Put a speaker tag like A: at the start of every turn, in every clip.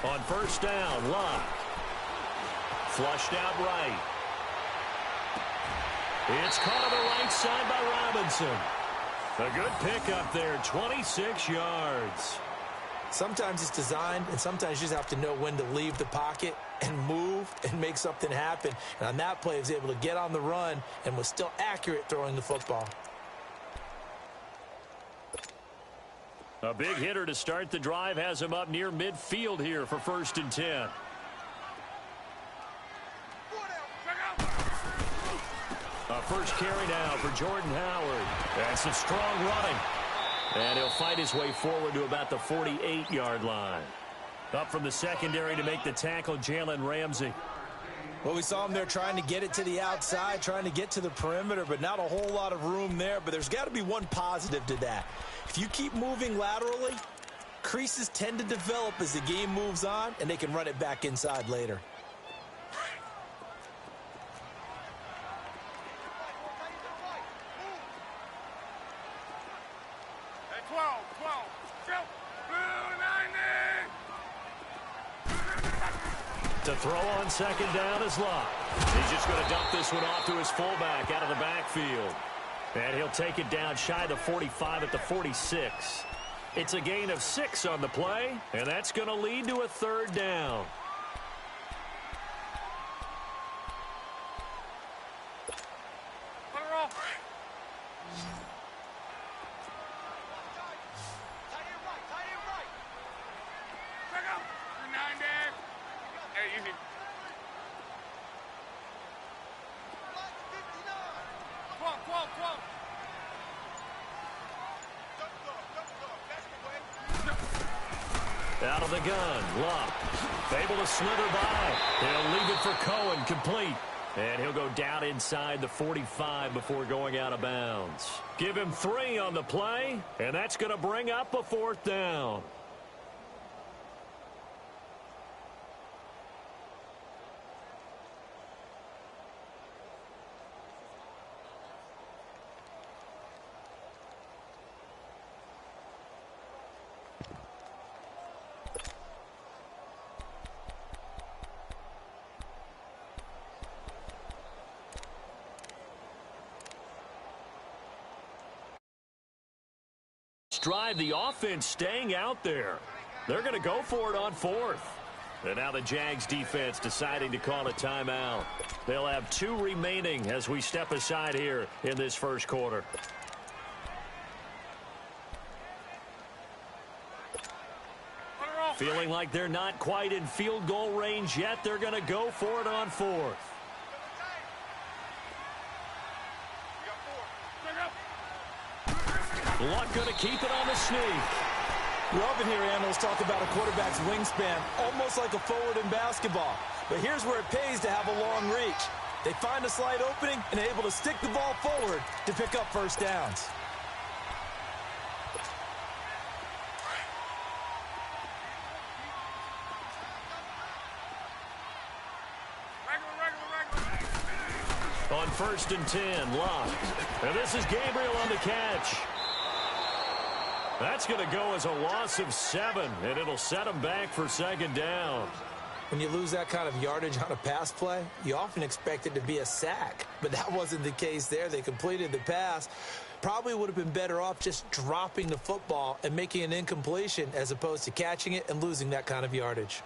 A: On first down, Luck. Flushed out right. It's caught on the right side by Robinson. A good pickup there, 26 yards.
B: Sometimes it's designed, and sometimes you just have to know when to leave the pocket and move and make something happen. And on that play, he was able to get on the run and was still accurate throwing the football.
A: A big hitter to start the drive has him up near midfield here for 1st and 10. A first carry now for Jordan Howard. That's some strong running. And he'll fight his way forward to about the 48-yard line. Up from the secondary to make the tackle, Jalen Ramsey.
B: Well, we saw him there trying to get it to the outside, trying to get to the perimeter, but not a whole lot of room there. But there's got to be one positive to that. If you keep moving laterally, creases tend to develop as the game moves on, and they can run it back inside later.
A: To throw on second down is Luck. He's just going to dump this one off to his fullback out of the backfield. And he'll take it down shy of the 45 at the 46. It's a gain of 6 on the play, and that's going to lead to a 3rd down. Out of the gun, Luck. Able to slither by. He'll leave it for Cohen, complete. And he'll go down inside the 45 before going out of bounds. Give him 3 on the play, and that's going to bring up a 4th down. Drive, the offense staying out there. They're going to go for it on 4th. And now the Jags defense deciding to call a timeout. They'll have 2 remaining as we step aside here in this first quarter. Feeling like they're not quite in field goal range yet. They're going to go for it on 4th. Luck going to keep it on the sneak.
B: You often hear analysts talk about a quarterback's wingspan, almost like a forward in basketball. But here's where it pays to have a long reach. They find a slight opening and are able to stick the ball forward to pick up first downs.
A: On 1st and 10, Luck. And this is Gabriel on the catch. That's going to go as a loss of 7, and it'll set him back for 2nd down.
B: When you lose that kind of yardage on a pass play, you often expect it to be a sack. But that wasn't the case there. They completed the pass. Probably would have been better off just dropping the football and making an incompletion as opposed to catching it and losing that kind of yardage.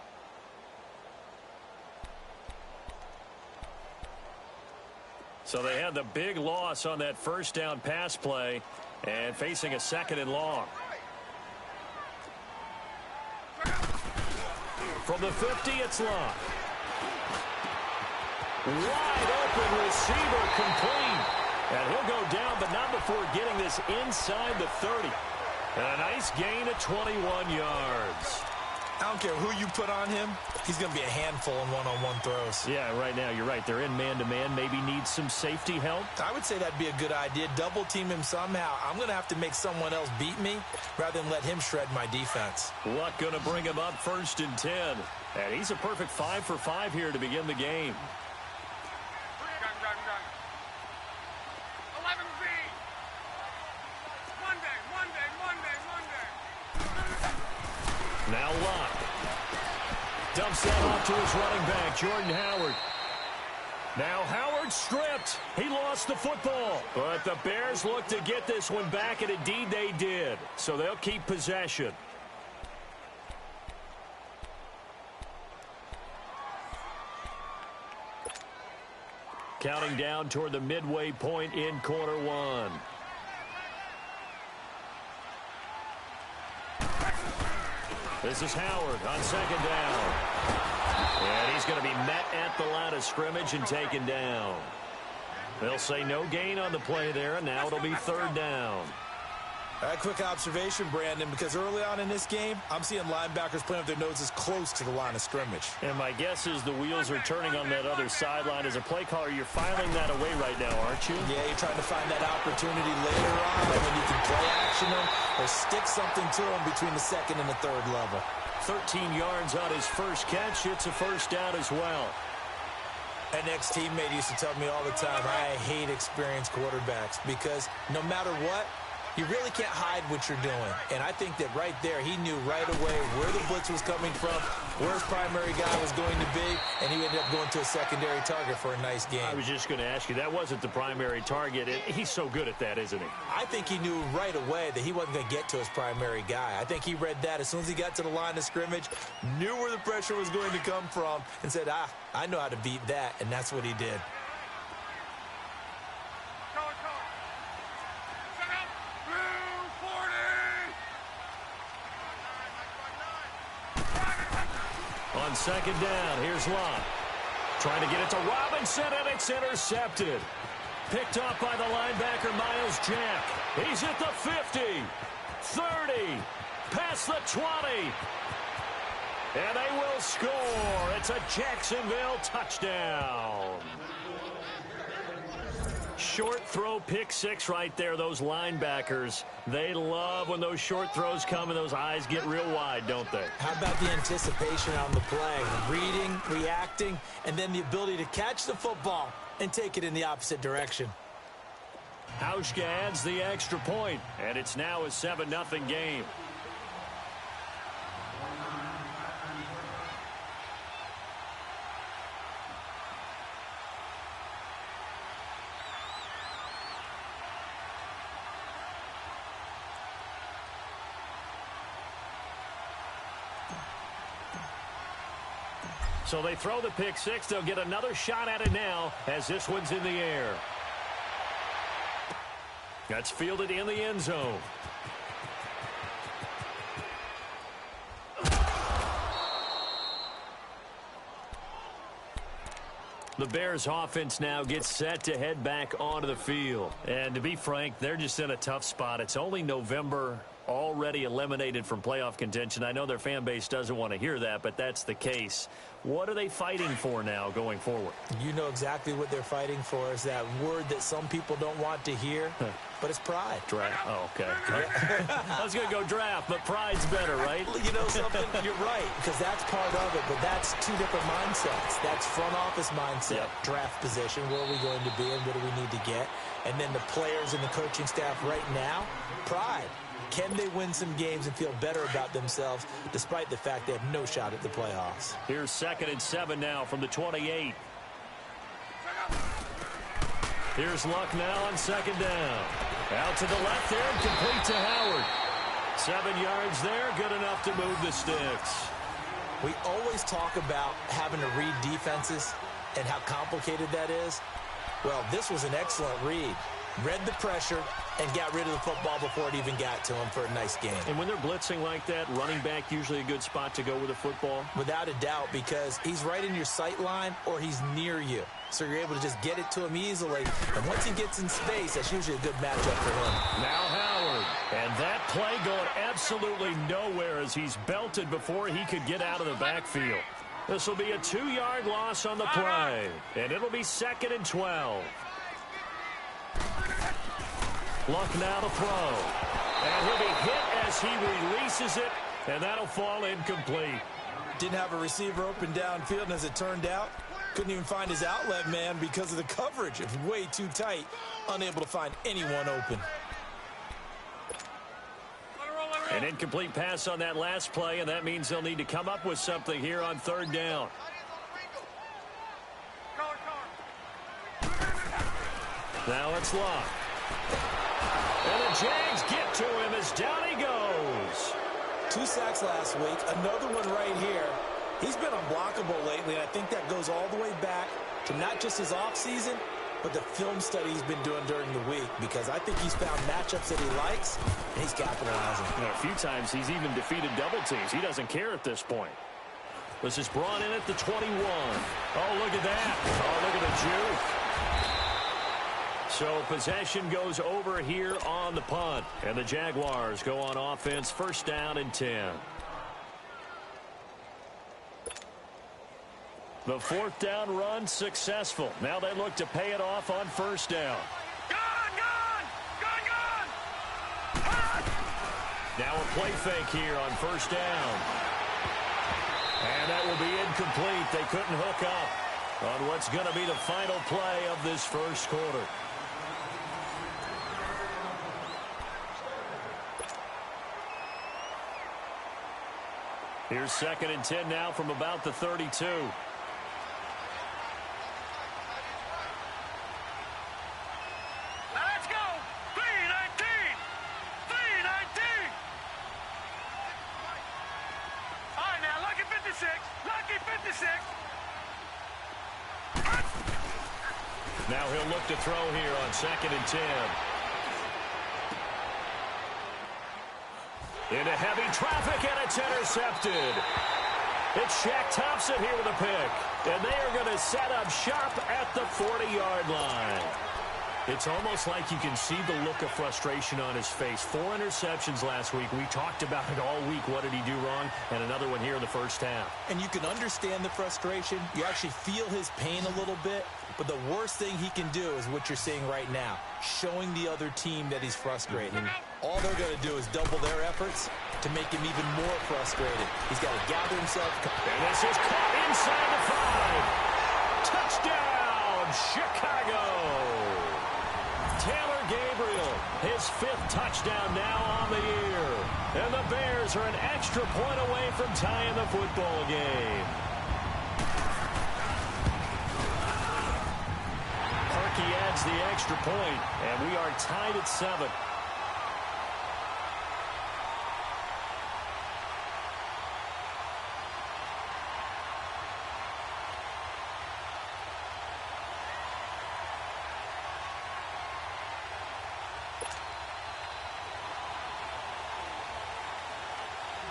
A: So they had the big loss on that first down pass play and facing a 2nd and long. From the 50, it's Luck. Wide open receiver, complete. And he'll go down, but not before getting this inside the 30. And a nice gain of 21 yards.
B: I don't care who you put on him. He's going to be a handful in one-on-one throws.
A: Yeah, right now, you're right. They're in man-to-man. Maybe needs some safety help.
B: I would say that'd be a good idea. Double team him somehow. I'm going to have to make someone else beat me rather than let him shred my defense.
A: Luck going to bring him up 1st and 10. And he's a perfect 5 for 5 here to begin the game. Now Luck. Dumps that off to his running back, Jordan Howard. Now Howard stripped. He lost the football. But the Bears look to get this one back, and indeed they did. So they'll keep possession. Counting down toward the midway point in quarter one. This is Howard on second down. And he's going to be met at the line of scrimmage and taken down. They'll say no gain on the play there, and now it'll be third down.
B: A quick observation, Brandon, because early on in this game, I'm seeing linebackers playing with their noses close to the line of scrimmage.
A: And my guess is the wheels are turning on that other sideline. As a play caller, you're filing that away right now, aren't you?
B: Yeah, you're trying to find that opportunity later on when you can play action them or stick something to them between the second and the third level.
A: 13 yards on his first catch. It's a first down as well.
B: An ex-teammate used to tell me all the time, I hate experienced quarterbacks because no matter what, you really can't hide what you're doing. And I think that right there, he knew right away where the blitz was coming from, where his primary guy was going to be, and he ended up going to a secondary target for a nice game.
A: I was just going to ask you, that wasn't the primary target. He's so good at that, isn't he?
B: I think he knew right away that he wasn't going to get to his primary guy. I think he read that as soon as he got to the line of scrimmage, knew where the pressure was going to come from, and said, I know how to beat that, and that's what he did.
A: On second down, here's Locke. Trying to get it to Robinson, and it's intercepted. Picked up by the linebacker, Miles Jack. He's at the 50, 30, past the 20. And they will score. It's a Jacksonville touchdown. Short throw, pick six right there. Those linebackers, they love when those short throws come and those eyes get real wide, don't they?
B: How about the anticipation on the play? Reading, reacting, and then the ability to catch the football and take it in the opposite direction.
A: Hauschka adds the extra point, and it's now a 7-0 game. So they throw the pick six. They'll get another shot at it now as this one's in the air. That's fielded in the end zone. The Bears offense now gets set to head back onto the field. And to be frank, they're just in a tough spot. It's only November, already eliminated from playoff contention. I know their fan base doesn't want to hear that, but that's the case. What are they fighting for now going forward?
B: You know exactly what they're fighting for is that word that some people don't want to hear, but it's pride.
A: Draft. Oh, okay. I was going to go draft, but pride's better, right?
B: You know something? You're right, because that's part of it, but that's two different mindsets. That's front office mindset, draft position, where are we going to be and what do we need to get? And then the players and the coaching staff right now, pride. Can they win some games and feel better about themselves despite the fact they have no shot at the playoffs?
A: Here's 2nd and 7 now from the 28. Here's Luck now on 2nd down. Out to the left there and complete to Howard. 7 yards there, good enough to move the sticks.
B: We always talk about having to read defenses and how complicated that is. Well, this was an excellent read. Read the pressure and got rid of the football before it even got to him for a nice game.
A: And when they're blitzing like that, running back usually a good spot to go with the football?
B: Without a doubt, because he's right in your sight line or he's near you. So you're able to just get it to him easily. And once he gets in space, that's usually a good matchup for him.
A: Now Howard. And that play going absolutely nowhere as he's belted before he could get out of the backfield. This will be a 2-yard loss on the play. And it'll be 2nd and 12. Luck now to throw. And he'll be hit as he releases it, and that'll fall incomplete.
B: Didn't have a receiver open downfield, and as it turned out, couldn't even find his outlet man because of the coverage. It was way too tight, unable to find anyone open.
A: An incomplete pass on that last play, and that means they'll need to come up with something here on third down. Now it's Locke. And the Jags get to him as down he goes.
B: 2 sacks last week, another one right here. He's been unblockable lately, and I think that goes all the way back to not just his offseason, but the film study he's been doing during the week, because I think he's found matchups that he likes, and he's capitalizing.
A: A few times he's even defeated double teams. He doesn't care at this point. This is brought in at the 21. Oh, look at that. Oh, look at the juke. So possession goes over here on the punt, and the Jaguars go on offense, first down and 10. The fourth down run successful. Now they look to pay it off on first down. Now a play fake here on first down. And that will be incomplete. They couldn't hook up on what's going to be the final play of this first quarter. Here's second and 10 now from about the 32.
C: Let's go! 319! 319! All right, now, lucky 56. Lucky 56.
A: Now he'll look to throw here on second and 10. Into heavy traffic, and it's intercepted. It's Shaq Thompson here with a pick. And they are going to set up shop at the 40-yard line. It's almost like you can see the look of frustration on his face. 4 interceptions last week. We talked about it all week. What did he do wrong? And another one here in the first half.
B: And you can understand the frustration. You actually feel his pain a little bit. But the worst thing he can do is what you're seeing right now, showing the other team that he's frustrated. All they're going to do is double their efforts to make him even more frustrated. He's got to gather himself.
A: And this is caught inside the 5. Touchdown, Chicago. Taylor Gabriel, his 5th touchdown now on the year. And the Bears are an extra point away from tying the football game. He adds the extra point, and we are tied at 7.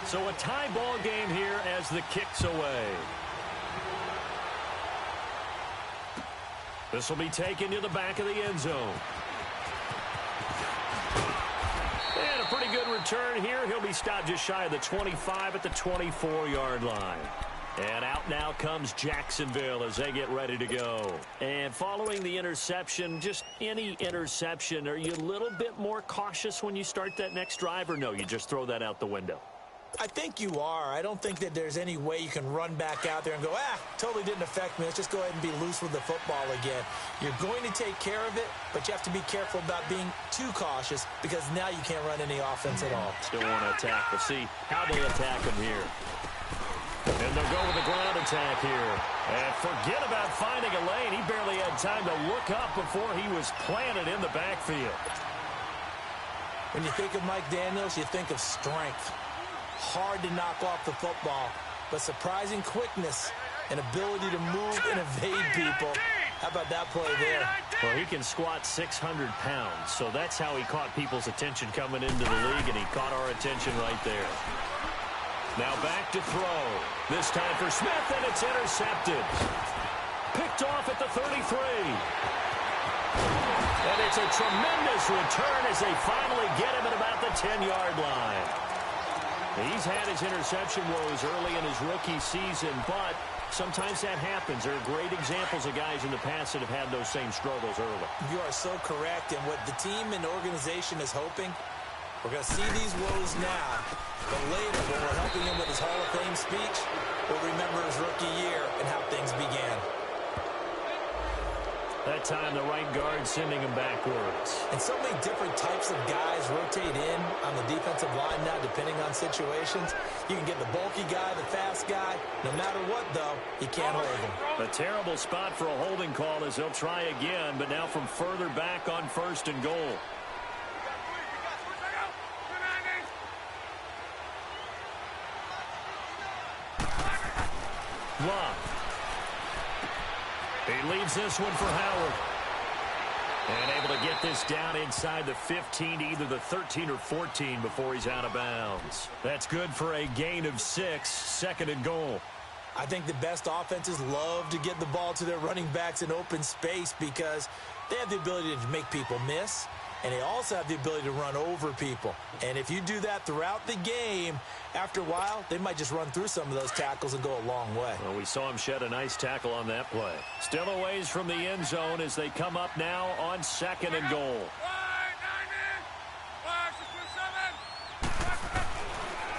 A: So a tie ball game here as the kick's away. This will be taken to the back of the end zone. And a pretty good return here. He'll be stopped just shy of the 25 at the 24-yard line. And out now comes Jacksonville as they get ready to go. And following the interception, just any interception, are you a little bit more cautious when you start that next drive, or no, you just throw that out the window?
B: I think you are. I don't think that there's any way you can run back out there and go, totally didn't affect me. Let's just go ahead and be loose with the football again. You're going to take care of it, but you have to be careful about being too cautious, because now you can't run any offense at all.
A: Still want to attack. We'll see how they attack him here. And they'll go with the ground attack here. And forget about finding a lane. He barely had time to look up before he was planted in the backfield.
B: When you think of Mike Daniels, you think of strength. Hard to knock off the football, but surprising quickness and ability to move and evade people. How about that play there?
A: Well, he can squat 600 pounds, so that's how he caught people's attention coming into the league, and he caught our attention right there. Now back to throw. This time for Smith, and it's intercepted. Picked off at the 33. And it's a tremendous return as they finally get him at about the 10-yard line. He's had his interception woes early in his rookie season, but sometimes that happens. There are great examples of guys in the past that have had those same struggles early.
B: You are so correct, and what the team and organization is hoping, we're going to see these woes now, but later when we're helping him with his Hall of Fame speech, we'll remember his rookie year and how things began.
A: That time the right guard sending him backwards.
B: And so many different types of guys rotate in on the defensive line now, depending on situations. You can get the bulky guy, the fast guy. No matter what, though, you can't hold him.
A: A terrible spot for a holding call as they'll try again, but now from further back on 1st and goal. Love. He leaves this one for Howard. And able to get this down inside the 15 to either the 13 or 14 before he's out of bounds. That's good for a gain of 6, 2nd and goal.
B: I think the best offenses love to get the ball to their running backs in open space because they have the ability to make people miss, and they also have the ability to run over people. And if you do that throughout the game, after a while, they might just run through some of those tackles and go a long way.
A: Well, we saw him shed a nice tackle on that play. Still a ways from the end zone as they come up now on 2nd and goal.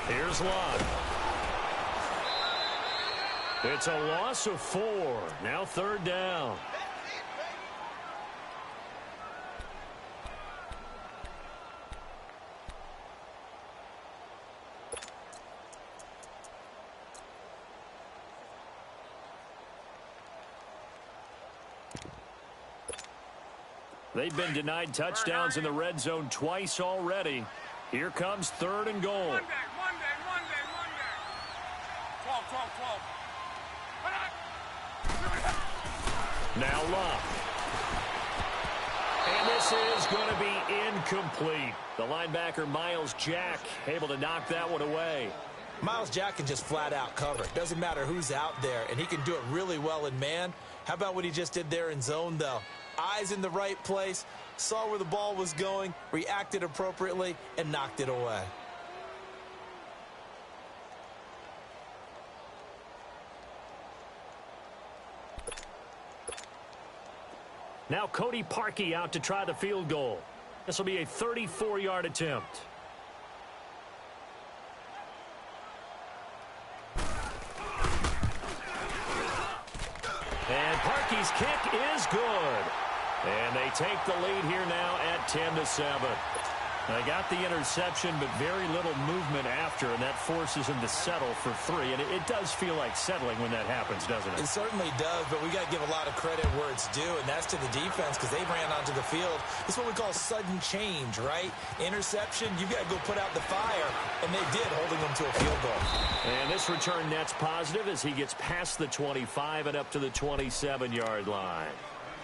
A: Here's Lott. It's a loss of 4. Now 3rd down. They've been denied touchdowns in the red zone twice already. Here comes 3rd and goal.
C: Monday. 12.
A: Now Lott. And this is going to be incomplete. The linebacker, Miles Jack, able to knock that one away.
B: Miles Jack can just flat out cover. Doesn't matter who's out there, and he can do it really well in man. How about what he just did there in zone, though? Eyes in the right place, saw where the ball was going, reacted appropriately, and knocked it away.
A: Now Cody Parkey out to try the field goal. This will be a 34-yard attempt. And Parkey's kick is good. And they take the lead here now at 10-7. They got the interception, but very little movement after, and that forces him to settle for 3. And it does feel like settling when that happens, doesn't it?
B: It certainly does, but we got to give a lot of credit where it's due, and that's to the defense because they ran onto the field. It's what we call sudden change, right? Interception, you've got to go put out the fire, and they did, holding them to a field goal.
A: And this return net's positive as he gets past the 25 and up to the 27-yard line.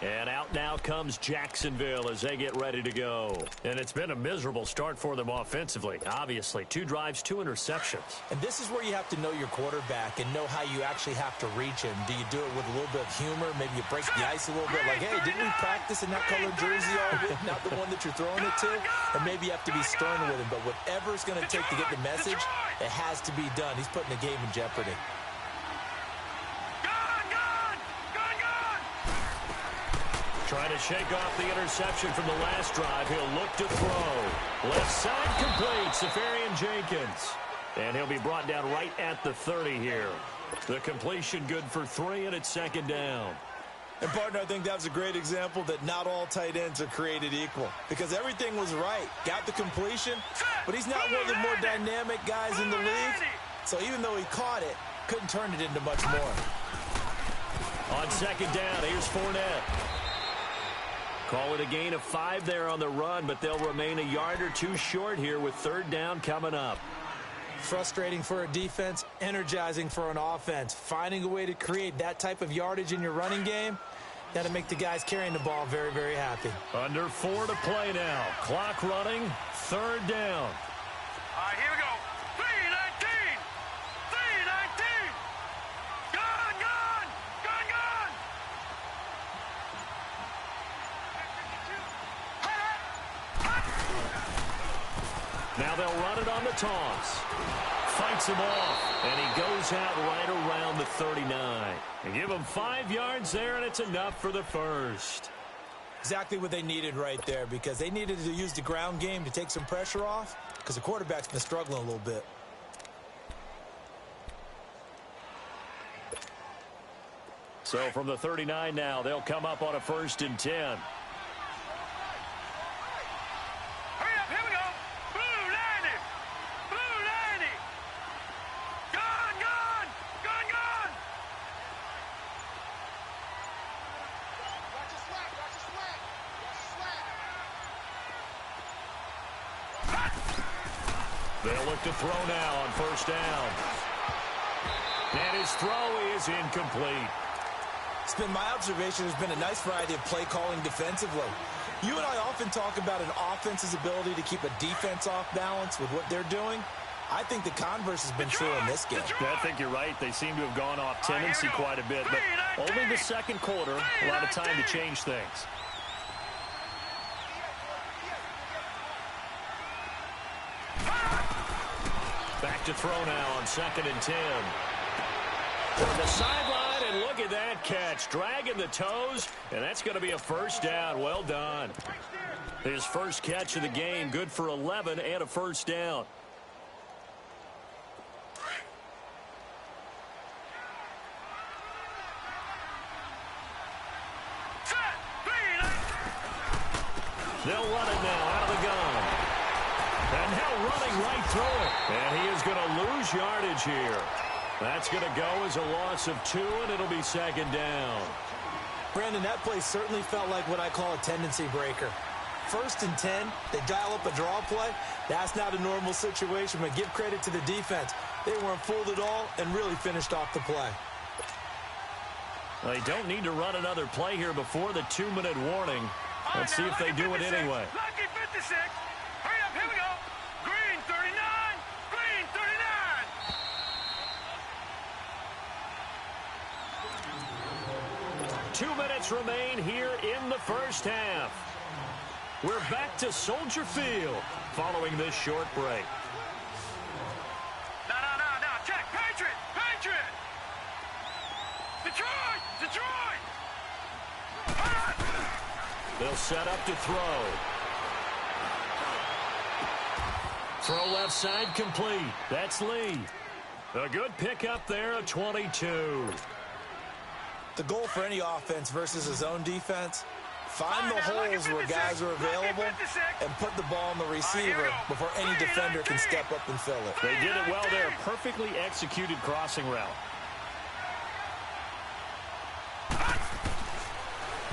A: And out now comes Jacksonville as they get ready to go. And it's been a miserable start for them offensively. Obviously, 2 drives, 2 interceptions.
B: And this is where you have to know your quarterback and know how you actually have to reach him. Do you do it with a little bit of humor? Maybe you break the ice a little bit like, hey, didn't we practice in that colored jersey all week? Not the one that you're throwing it to? And maybe you have to be stern with him. But whatever it's going to take to get the message, it has to be done. He's putting the game in jeopardy.
A: Trying to shake off the interception from the last drive. He'll look to throw. Left side complete. Safarian Jenkins. And he'll be brought down right at the 30 here. The completion good for 3, and it's 2nd down.
B: And, partner, I think that was a great example that not all tight ends are created equal. Because everything was right. Got the completion, but he's not one of the more dynamic guys in the league. So even though he caught it, couldn't turn it into much more.
A: On 2nd down, here's Fournette. Call it a gain of 5 there on the run, but they'll remain a yard or 2 short here with 3rd down coming up.
B: Frustrating for a defense, energizing for an offense. Finding a way to create that type of yardage in your running game, that'll make the guys carrying the ball very, very happy.
A: Under 4 to play now. Clock running, 3rd down.
C: All right, here we go. 3-19. 3-19. Gone.
A: Now they'll run it on the toss. Fights him off, and he goes out right around the 39. And give him 5 yards there, and it's enough for the first.
B: Exactly what they needed right there, because they needed to use the ground game to take some pressure off, because the quarterback's been struggling a little bit.
A: So from the 39 now, they'll come up on a 1st and 10.
C: Hurry up, here we go. Blue 90. Blue 90. Gone, gone. Gone, gone.
D: Watch your swag, watch your swag. Watch your swag.
A: They'll look to throw now on 1st down. And his throw is incomplete.
B: It's been my observation there's been a nice variety of play calling defensively. You and I often talk about an offense's ability to keep a defense off balance with what they're doing. I think the converse has been true in this game.
A: I think you're right. They seem to have gone off tendency quite a bit, but only the 2nd quarter, a lot of time to change things. Back to throw now on 2nd and 10. From the sideline, and look at that catch. Dragging the toes, and that's going to be a 1st down. Well done. His first catch of the game, good for 11 and a 1st down. They'll run it now out of the gun. And now running right through it. And he is going to lose yardage here. That's going to go as a loss of 2, and it'll be 2nd down.
B: Brandon, that play certainly felt like what I call a tendency breaker. 1st and 10, they dial up a draw play. That's not a normal situation, but give credit to the defense. They weren't fooled at all and really finished off the play.
A: They don't need to run another play here before the 2-minute warning. Let's see if they do it anyway.
C: Lucky 56. Hurry up, here we go. Green 39. Green 39.
A: 2 minutes remain here in the 1st half. We're back to Soldier Field following this short break.
C: No. Check. Patriot. Patriot. Detroit. Detroit.
A: They'll set up to throw. Throw left side complete. That's Lee. A good pickup there, a 22.
B: The goal for any offense versus his own defense, find the holes where guys are available and put the ball on the receiver before any defender can step up and fill it.
A: They did it well there. Perfectly executed crossing route.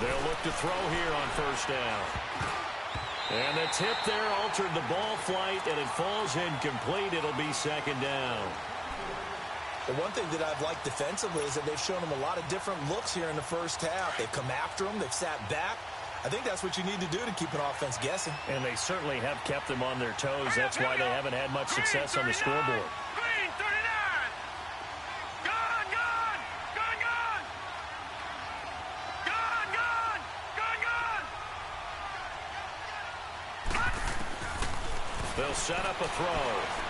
A: They'll look to throw here on 1st down. And the tip there altered the ball flight, and it falls incomplete. It'll be 2nd down.
B: The one thing that I've liked defensively is that they've shown them a lot of different looks here in the 1st half. They've come after them. They've sat back. I think that's what you need to do to keep an offense guessing.
A: And they certainly have kept them on their toes. That's why they haven't had much success on the scoreboard.
C: Green 39. Gone, gone. Gone, gone. Gone, gone. Gone, gone.
A: They'll set up a throw.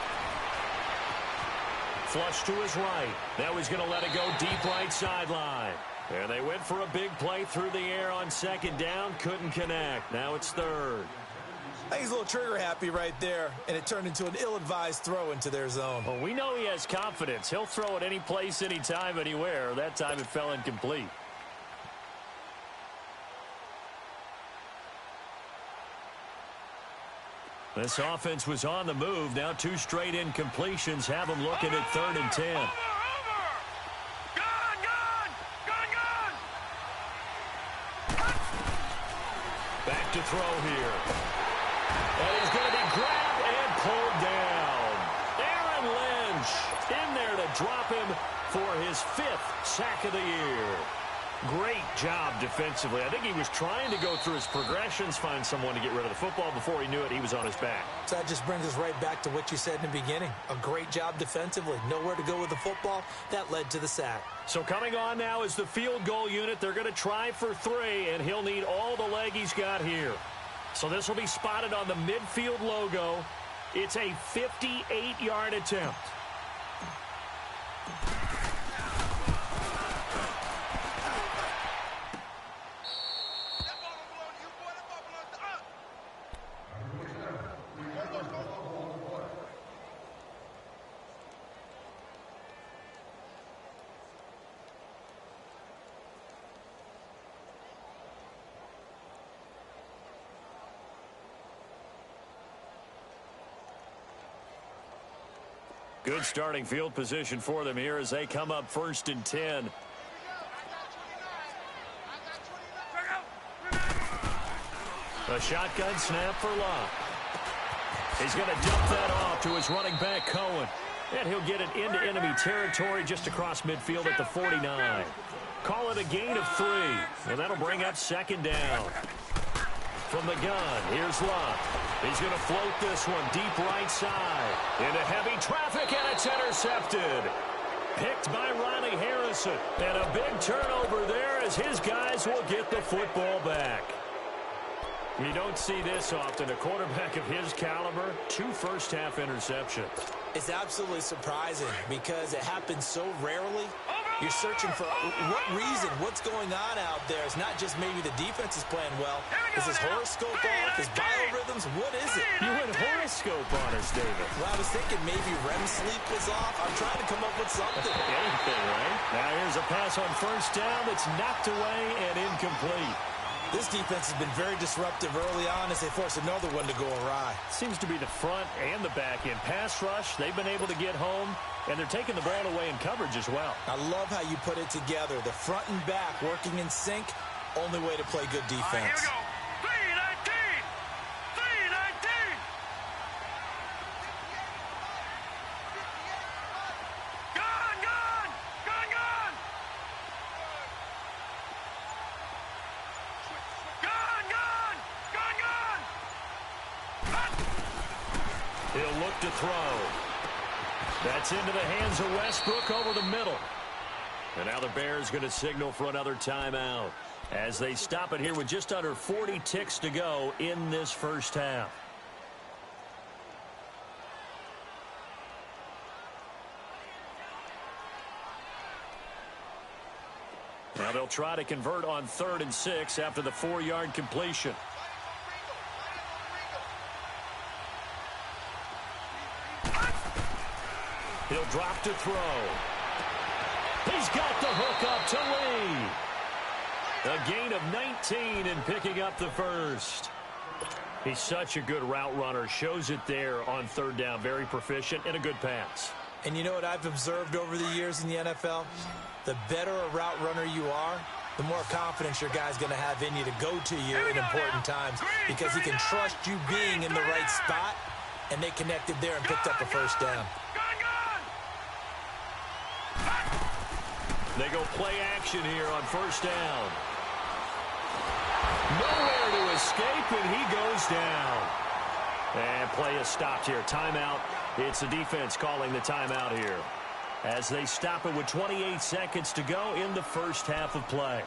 A: Flush to his right. Now he's going to let it go deep right sideline. And they went for a big play through the air on 2nd down. Couldn't connect. Now it's 3rd.
B: I think he's a little trigger happy right there, and it turned into an ill-advised throw into their zone.
A: Well, we know he has confidence. He'll throw it any place, anytime, anywhere. That time it fell incomplete. This offense was on the move. Now 2 straight incompletions have them looking at 3rd and 10.
C: Over. Gone, gone. Gone, gone.
A: Back to throw here. And he's going to be grabbed and pulled down. Aaron Lynch in there to drop him for his 5th sack of the year. Great job defensively. I think he was trying to go through his progressions, find someone to get rid of the football. Before he knew it, he was on his back.
B: So that just brings us right back to what you said in the beginning. A great job defensively. Nowhere to go with the football. That led to the sack.
A: So coming on now is the field goal unit. They're going to try for 3, and he'll need all the leg he's got here. So this will be spotted on the midfield logo. It's a 58-yard attempt. Good starting field position for them here as they come up 1st and 10. A shotgun snap for Locke. He's going to dump that off to his running back, Cohen. And he'll get it into enemy territory just across midfield at the 49. Call it a gain of 3. And that'll bring up 2nd down. From the gun, here's Locke. He's going to float this one deep right side. Into heavy traffic, and it's intercepted. Picked by Riley Harrison. And a big turnover there as his guys will get the football back. You don't see this often. A quarterback of his caliber, 2 first-half interceptions.
B: It's absolutely surprising because it happens so rarely. You're searching for what reason, what's going on out there. It's not just maybe the defense is playing well. Is his horoscope off? His biorhythms? What is it?
A: You went horoscope on us, David.
B: Well, I was thinking maybe REM sleep was off. I'm trying to come up with something.
A: Anything, right? Now here's a pass on 1st down that's knocked away and incomplete.
B: This defense has been very disruptive early on as they force another one to go awry.
A: Seems to be the front and the back end. Pass rush, they've been able to get home, and they're taking the ball away in coverage as well.
B: I love how you put it together. The front and back working in sync, only way to play good defense.
C: All right, here we go. 3-19. 3-19. Gone, gone, gone, gone. Gone, gone, gone, gone.
A: He'll look to throw. That's into the hands of Westbrook over the middle. And now the Bears going to signal for another timeout as they stop it here with just under 40 ticks to go in this first half. Now they'll try to convert on 3rd and 6 after the 4-yard completion. He'll drop to throw. He's got the hook up to Lee. A gain of 19 and picking up the first. He's such a good route runner. Shows it there on 3rd down. Very proficient and a good pass.
B: And you know what I've observed over the years in the NFL? The better a route runner you are, the more confidence your guy's going to have in you to go to you in important times because he can trust you being in the right spot, and they connected there and picked up a 1st down.
A: They go play action here on 1st down. Nowhere to escape, and he goes down. And play is stopped here. Timeout. It's the defense calling the timeout here as they stop it with 28 seconds to go in the first half of play.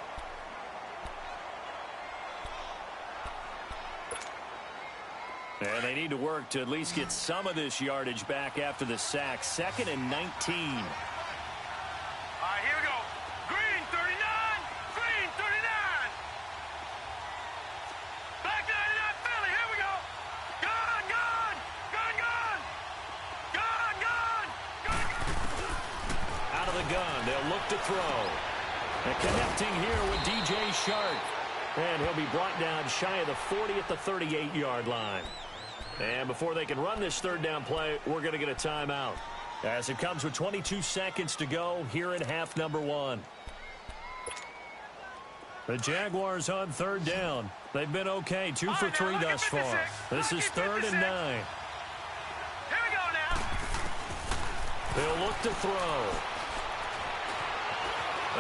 A: And they need to work to at least get some of this yardage back after the sack. 2nd and 19.
C: All right, here we go. Green 39. Green 39. Back 99 Philly. Here we go. Gone, gone. Gone, gone. Gone, gone. Gone, gone.
A: Out of the gun. They'll look to throw. And connecting here with DJ Shark. And he'll be brought down shy of the 40 at the 38-yard line. And before they can run this 3rd down play, we're going to get a timeout. As it comes with 22 seconds to go here in half number 1. The Jaguars on 3rd down. They've been okay, 2 for 3 thus far. This is 3rd and 9.
C: Here we go now.
A: They'll look to throw.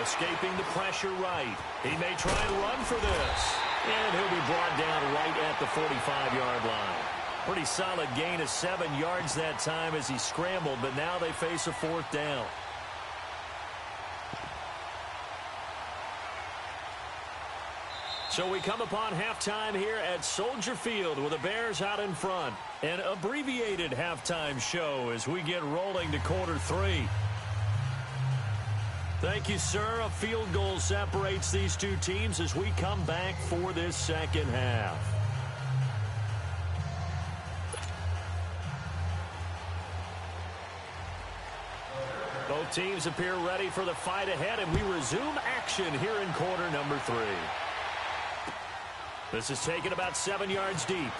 A: Escaping the pressure right. He may try and run for this. And he'll be brought down right at the 45-yard line. Pretty solid gain of 7 yards that time as he scrambled, but now they face a 4th down. So we come upon halftime here at Soldier Field with the Bears out in front. An abbreviated halftime show as we get rolling to quarter 3. Thank you, sir. A field goal separates these two teams as we come back for this second half. Both teams appear ready for the fight ahead, and we resume action here in quarter number 3. This is taken about 7 yards deep.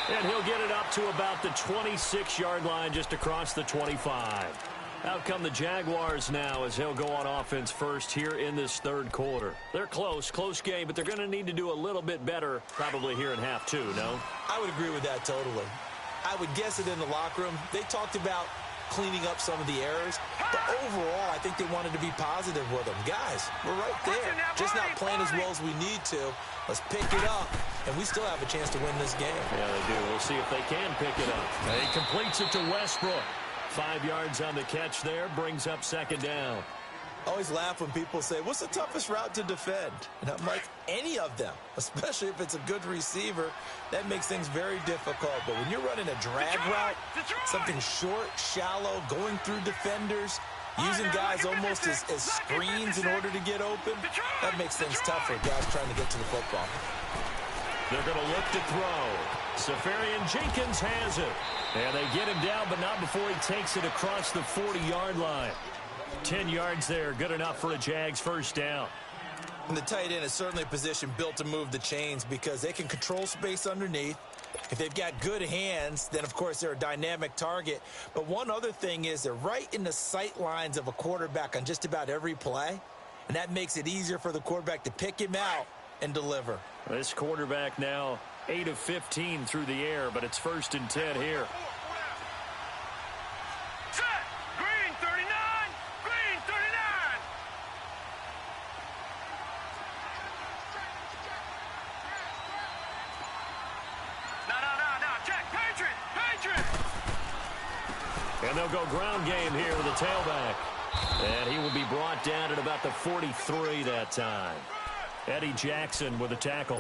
A: And he'll get it up to about the 26-yard line, just across the 25. Out come the Jaguars now as he'll go on offense first here in this third quarter. They're close game, but they're going to need to do a little bit better probably here in half two, no?
B: I would agree with that totally. I would guess it in the locker room. They talked about cleaning up some of the errors, but overall, I think they wanted to be positive with them. Guys, we're right there. Just not playing as well as we need to. Let's pick it up, and we still have a chance to win this game.
A: Yeah, they do. We'll see if they can pick it up. He completes it to Westbrook. 5 yards on the catch there, brings up second down.
B: I always laugh when people say, what's the toughest route to defend? And I'm like, any of them, especially if it's a good receiver. That makes things very difficult. But when you're running a drag route, something short, shallow, going through defenders, using guys almost as screens in order to get open, that makes things tough for guys trying to get to the football.
A: They're going to look to throw. Safarian Jenkins has it. And they get him down, but not before he takes it across the 40-yard line. 10 yards there, good enough for a Jags first down.
B: And the tight end is certainly a position built to move the chains because they can control space underneath. If they've got good hands, then, of course, they're a dynamic target. But one other thing is they're right in the sight lines of a quarterback on just about every play, and that makes it easier for the quarterback to pick him out and deliver.
A: This quarterback now 8 of 15 through the air, but it's 1st and 10 here.
C: Set. Green 39. Green 39. No. Check. Patriot.
A: And they'll go ground game here with a tailback. And he will be brought down at about the 43 that time. Eddie Jackson with a tackle.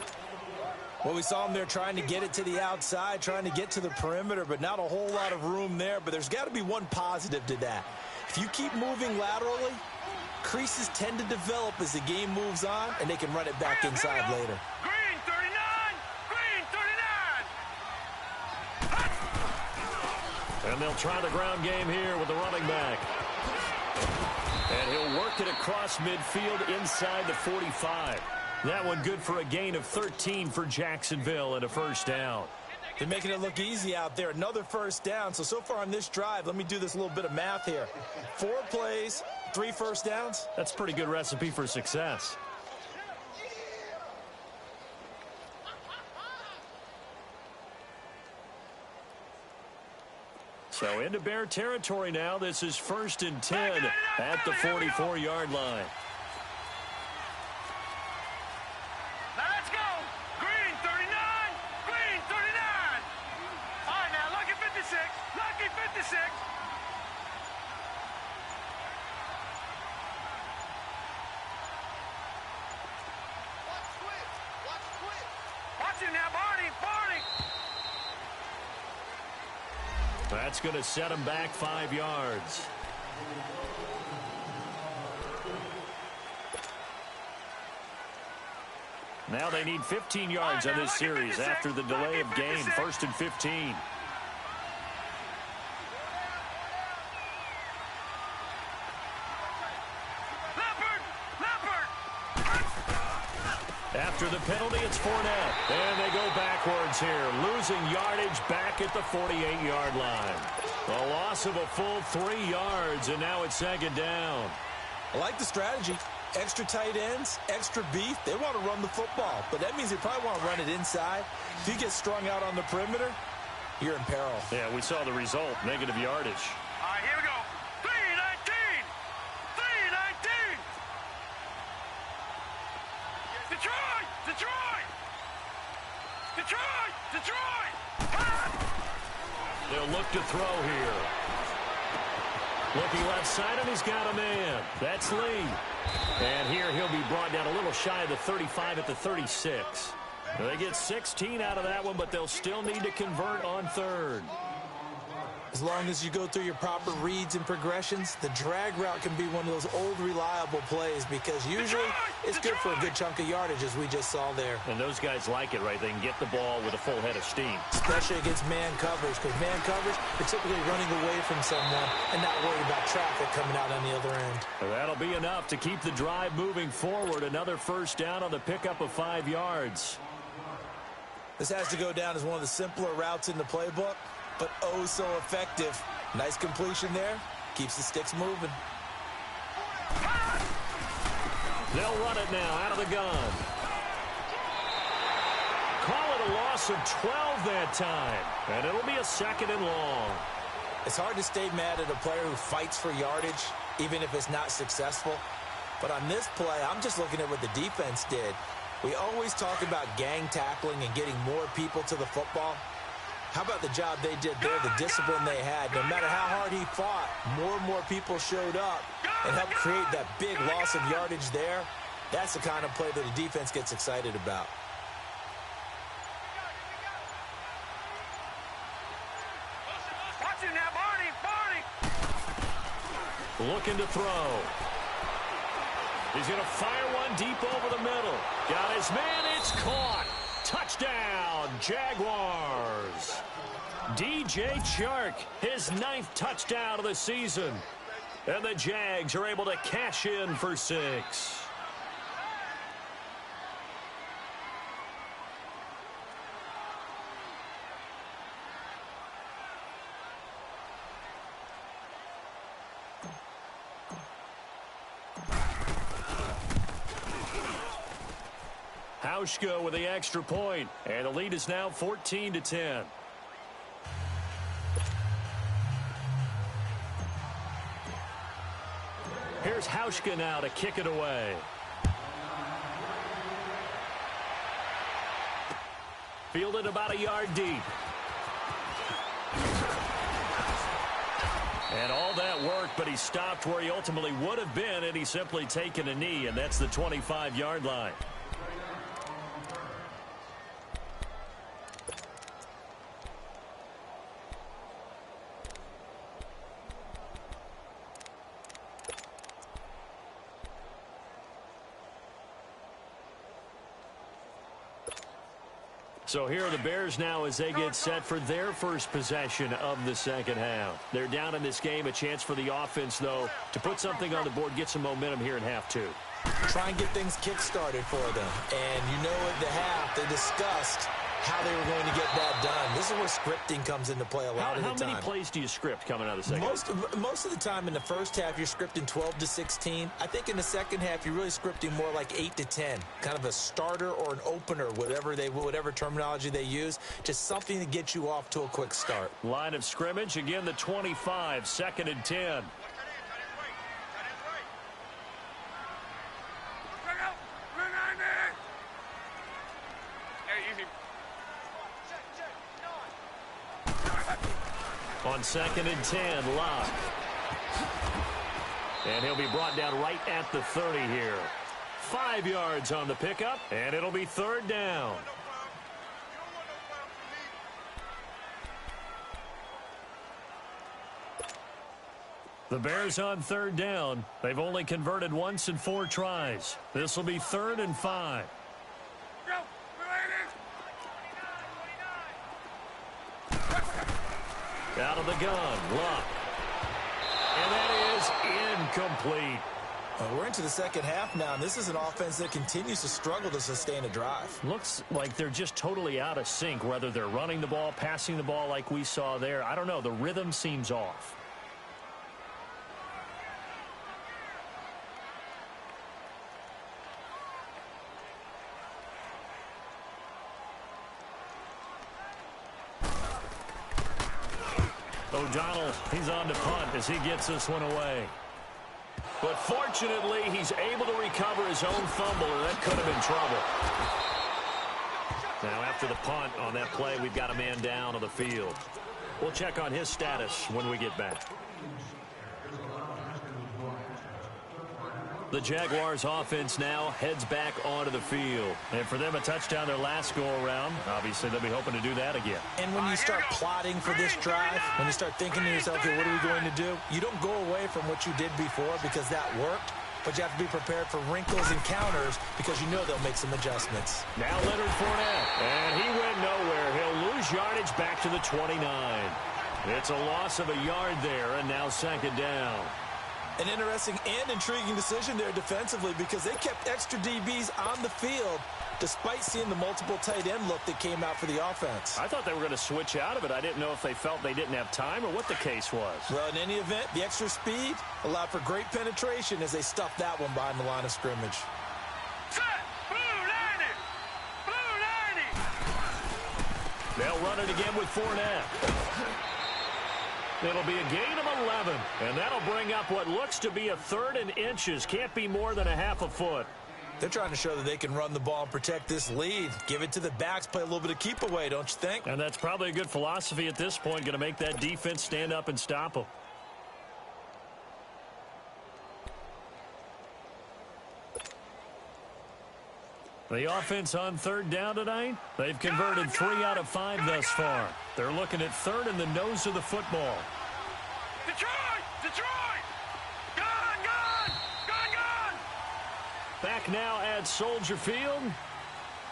B: Well, we saw him there trying to get it to the outside, trying to get to the perimeter, but not a whole lot of room there. But there's got to be one positive to that. If you keep moving laterally, creases tend to develop as the game moves on, and they can run it back inside later.
C: Green 39. Green 39.
A: And they'll try the ground game here with the running back. And he'll work it across midfield inside the 45. That one good for a gain of 13 for Jacksonville and a first down.
B: They're making it look easy out there. Another first down. So far on this drive, let me do this little bit of math here. 4 plays, 3 first downs.
A: That's a pretty good recipe for success. So into Bear territory now. This is 1st and 10 at the 44-yard line.
C: Now let's go. Green 39. Green 39. All right, now, lucky 56. Lucky 56. Watch him now, Barney.
A: That's going to set him back 5 yards. Now they need 15 yards on this series after the delay of game. 1st and 15. After the penalty, it's Fournette. And they go backwards here, losing yardage back at the 48-yard line. A loss of a full 3 yards, and now it's 2nd down.
B: I like the strategy. Extra tight ends, extra beef. They want to run the football, but that means they probably want to run it inside. If you get strung out on the perimeter, you're in peril.
A: Yeah, we saw the result, negative yardage.
C: All right, here we go. 319. 319. Detroit.
A: They'll look to throw here. Looking left side, and he's got a man. That's Lee. And here he'll be brought down a little shy of the 35 at the 36. They get 16 out of that one, but they'll still need to convert on 3rd.
B: As long as you go through your proper reads and progressions, the drag route can be one of those old reliable plays because usually it's good for a good chunk of yardage, as we just saw there.
A: And those guys like it, right? They can get the ball with a full head of steam.
B: Especially against man coverage, because man coverage, they're typically running away from someone and not worried about traffic coming out on the other end.
A: That'll be enough to keep the drive moving forward. Another first down on the pickup of 5 yards.
B: This has to go down as one of the simpler routes in the playbook, but oh so effective. Nice completion there. Keeps the sticks moving.
A: They'll run it now out of the gun. Call it a loss of 12 that time, and it'll be a 2nd and long.
B: It's hard to stay mad at a player who fights for yardage, even if it's not successful. But on this play, I'm just looking at what the defense did. We always talk about gang tackling and getting more people to the football. How about the job they did there, the discipline they had? No matter how hard he fought, more and more people showed up and helped create that big loss of yardage there. That's the kind of play that the defense gets excited about.
C: Watch it now, Barney!
A: Looking to throw. He's going to fire one deep over the middle. Got his man. It's caught. Touchdown, Jaguars. DJ Chark, his 9th touchdown of the season. And the Jags are able to cash in for 6. Hauschka with the extra point, and the lead is now 14-10. Here's Hauschka now to kick it away. Fielded about a yard deep. And all that work, but he stopped where he ultimately would have been, and he's simply taken a knee, and that's the 25-yard line. So here are the Bears now as they get set for their first possession of the second half. They're down in this game. A chance for the offense, though, to put something on the board, get some momentum here in half 2.
B: Try and get things kick-started for them. And you know at the half, they discussed how they were going to get that done. This is where scripting comes into play a lot of the time.
A: How many plays do you script coming out of the second half?
B: Most of the time in the first half, you're scripting 12 to 16. I think in the second half, you're really scripting more like 8 to 10. Kind of a starter or an opener, whatever terminology they use. Just something to get you off to a quick start.
A: Line of scrimmage, again the 25, 2nd and 10. On 2nd and 10, Locke. And he'll be brought down right at the 30 here. 5 yards on the pickup, and it'll be 3rd down. The Bears on 3rd down. They've only converted once in 4 tries. This will be 3rd and 5. Out of the gun, Luck. And that is incomplete.
B: We're into the second half now, and this is an offense that continues to struggle to sustain a drive.
A: Looks like they're just totally out of sync, whether they're running the ball, passing the ball like we saw there. I don't know. The rhythm seems off. O'Donnell, he's on to punt as he gets this one away. But fortunately, he's able to recover his own fumble, and that could have been trouble. Now, after the punt on that play, we've got a man down on the field. We'll check on his status when we get back. The Jaguars offense now heads back onto the field. And for them, a touchdown their last go-around. Obviously, they'll be hoping to do that again.
B: And when you start plotting for this drive, when you start thinking to yourself, okay, what are we going to do? You don't go away from what you did before because that worked, but you have to be prepared for wrinkles and counters because you know they'll make some adjustments.
A: Now Leonard Fournette, and he went nowhere. He'll lose yardage back to the 29. It's a loss of a yard there, and now 2nd down.
B: An interesting and intriguing decision there defensively because they kept extra DBs on the field despite seeing the multiple tight end look that came out for the offense.
A: I thought they were going to switch out of it. I didn't know if they felt they didn't have time or what the case was.
B: Well, in any event, the extra speed allowed for great penetration as they stuffed that one behind the line of scrimmage.
C: Set. Blue 90. Blue 90.
A: They'll run it again with Fournette. It'll be a gain of 11, and that'll bring up what looks to be a 3rd and inches. Can't be more than a half a foot.
B: They're trying to show that they can run the ball and protect this lead. Give it to the backs, play a little bit of keep away, don't you think?
A: And that's probably a good philosophy at this point, going to make that defense stand up and stop them. The offense on 3rd down tonight, they've converted 3 out of 5 thus far. They're looking at 3rd in the nose of the football.
C: Detroit! Detroit! Gone! Gone! Gone! Gone!
A: Back now at Soldier Field.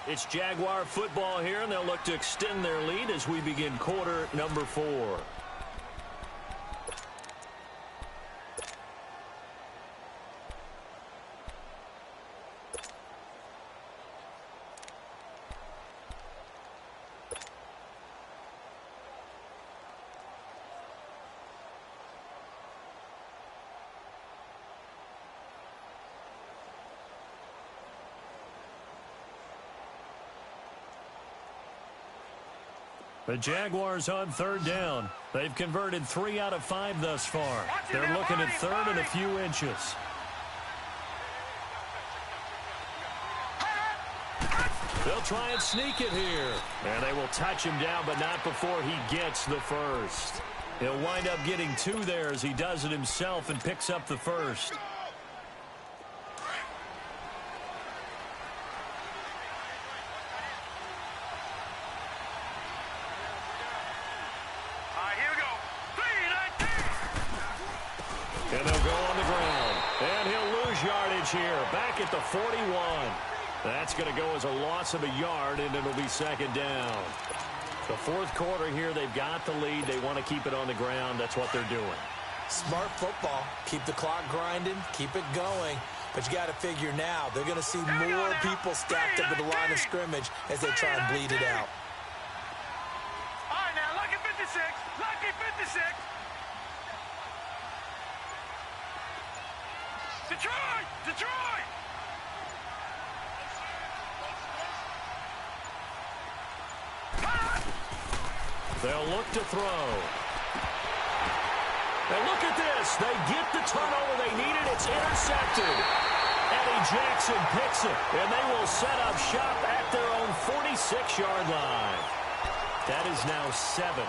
A: It's Jaguar football here, and they'll look to extend their lead as we begin quarter number 4. The Jaguars on 3rd down. They've converted 3 out of 5 thus far. They're looking at 3rd and a few inches. They'll try and sneak it here. And they will touch him down, but not before he gets the first. He'll wind up getting 2 there as he does it himself and picks up the first. And they'll go on the ground. And he'll lose yardage here. Back at the 41. That's going to go as a loss of a yard, and it'll be 2nd down. The 4th quarter here, they've got the lead. They want to keep it on the ground. That's what they're doing.
B: Smart football. Keep the clock grinding. Keep it going. But you got to figure now, they're going to see more people stacked up at the line of scrimmage as they try and bleed it out.
C: All right, now, lucky 56. Lucky 56. Detroit! Detroit!
A: They'll look to throw. And look at this. They get the turnover they needed. It's intercepted. Eddie Jackson picks it. And they will set up shop at their own 46-yard line. That is now 7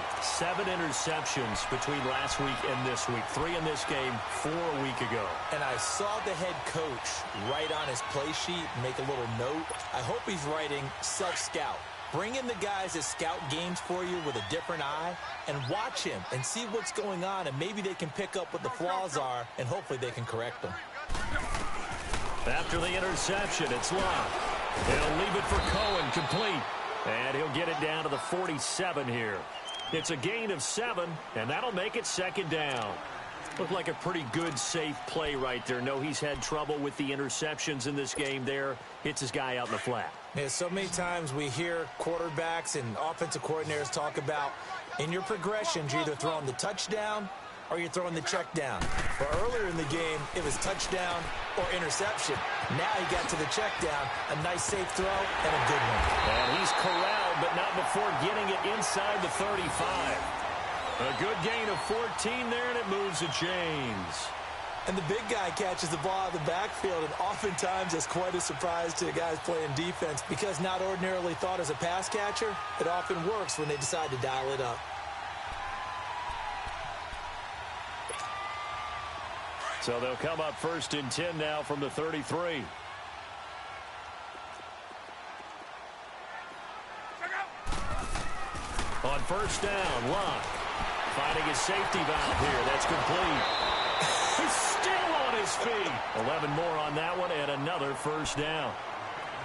A: interceptions between last week and this week. 3 in this game, 4 a week ago.
B: And I saw the head coach write on his play sheet, make a little note. I hope he's writing self-scout. Bring in the guys that scout games for you with a different eye and watch him and see what's going on, and maybe they can pick up what the flaws are, and hopefully they can correct them.
A: After the interception, it's Love. He'll leave it for Cohen, complete. And he'll get it down to the 47 here. It's a gain of 7, and that'll make it 2nd down. Looked like a pretty good, safe play right there. No, he's had trouble with the interceptions in this game there. Hits his guy out in the flat.
B: Yeah, so many times we hear quarterbacks and offensive coordinators talk about in your progressions, you're either throwing the touchdown or you're throwing the check down. But earlier in the game, it was touchdown or interception. Now he got to the check down, a nice safe throw, and a good one.
A: And he's corralled, but not before getting it inside the 35. A good gain of 14 there, and it moves the chains.
B: And the big guy catches the ball out of the backfield, and oftentimes it's quite a surprise to guys playing defense because not ordinarily thought as a pass catcher, it often works when they decide to dial it up.
A: So they'll come up 1st and 10 now from the 33. On 1st down, Locke finding his safety valve here. That's complete. He's still on his feet. 11 more on that one and another 1st down.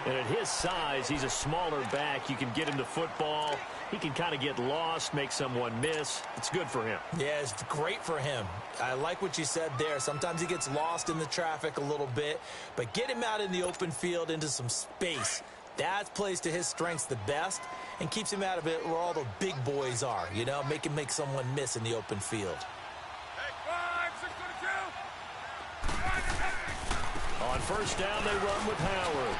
A: And at his size, he's a smaller back. You can get him the football. He can kind of get lost, make someone miss. It's good for him.
B: Yeah, it's great for him. I like what you said there. Sometimes he gets lost in the traffic a little bit, but get him out in the open field into some space. That plays to his strengths the best and keeps him out of it where all the big boys are, you know, make him make someone miss in the open field.
A: On first down, they run with Howard.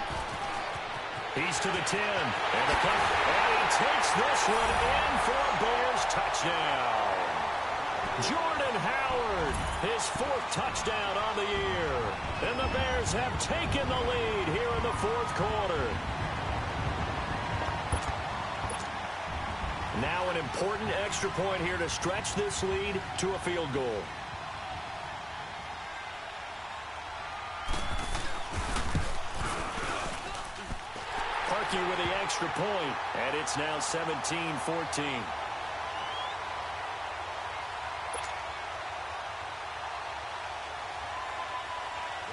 A: He's to the 10, and the cut, and he takes this one in for a Bears touchdown. Jordan Howard, his 4th touchdown on the year. And the Bears have taken the lead here in the 4th quarter. Now an important extra point here to stretch this lead to a field goal. With the extra point, and it's now 17-14.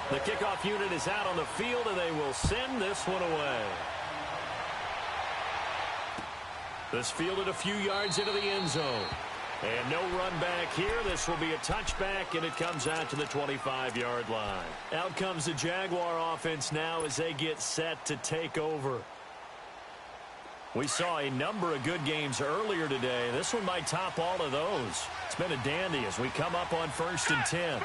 A: The kickoff unit is out on the field, and they will send this one away. This fielded a few yards into the end zone. And no run back here. This will be a touchback, and it comes out to the 25-yard line. Out comes the Jaguar offense now as they get set to take over. We saw a number of good games earlier today. This one might top all of those. It's been a dandy as we come up on 1st and 10.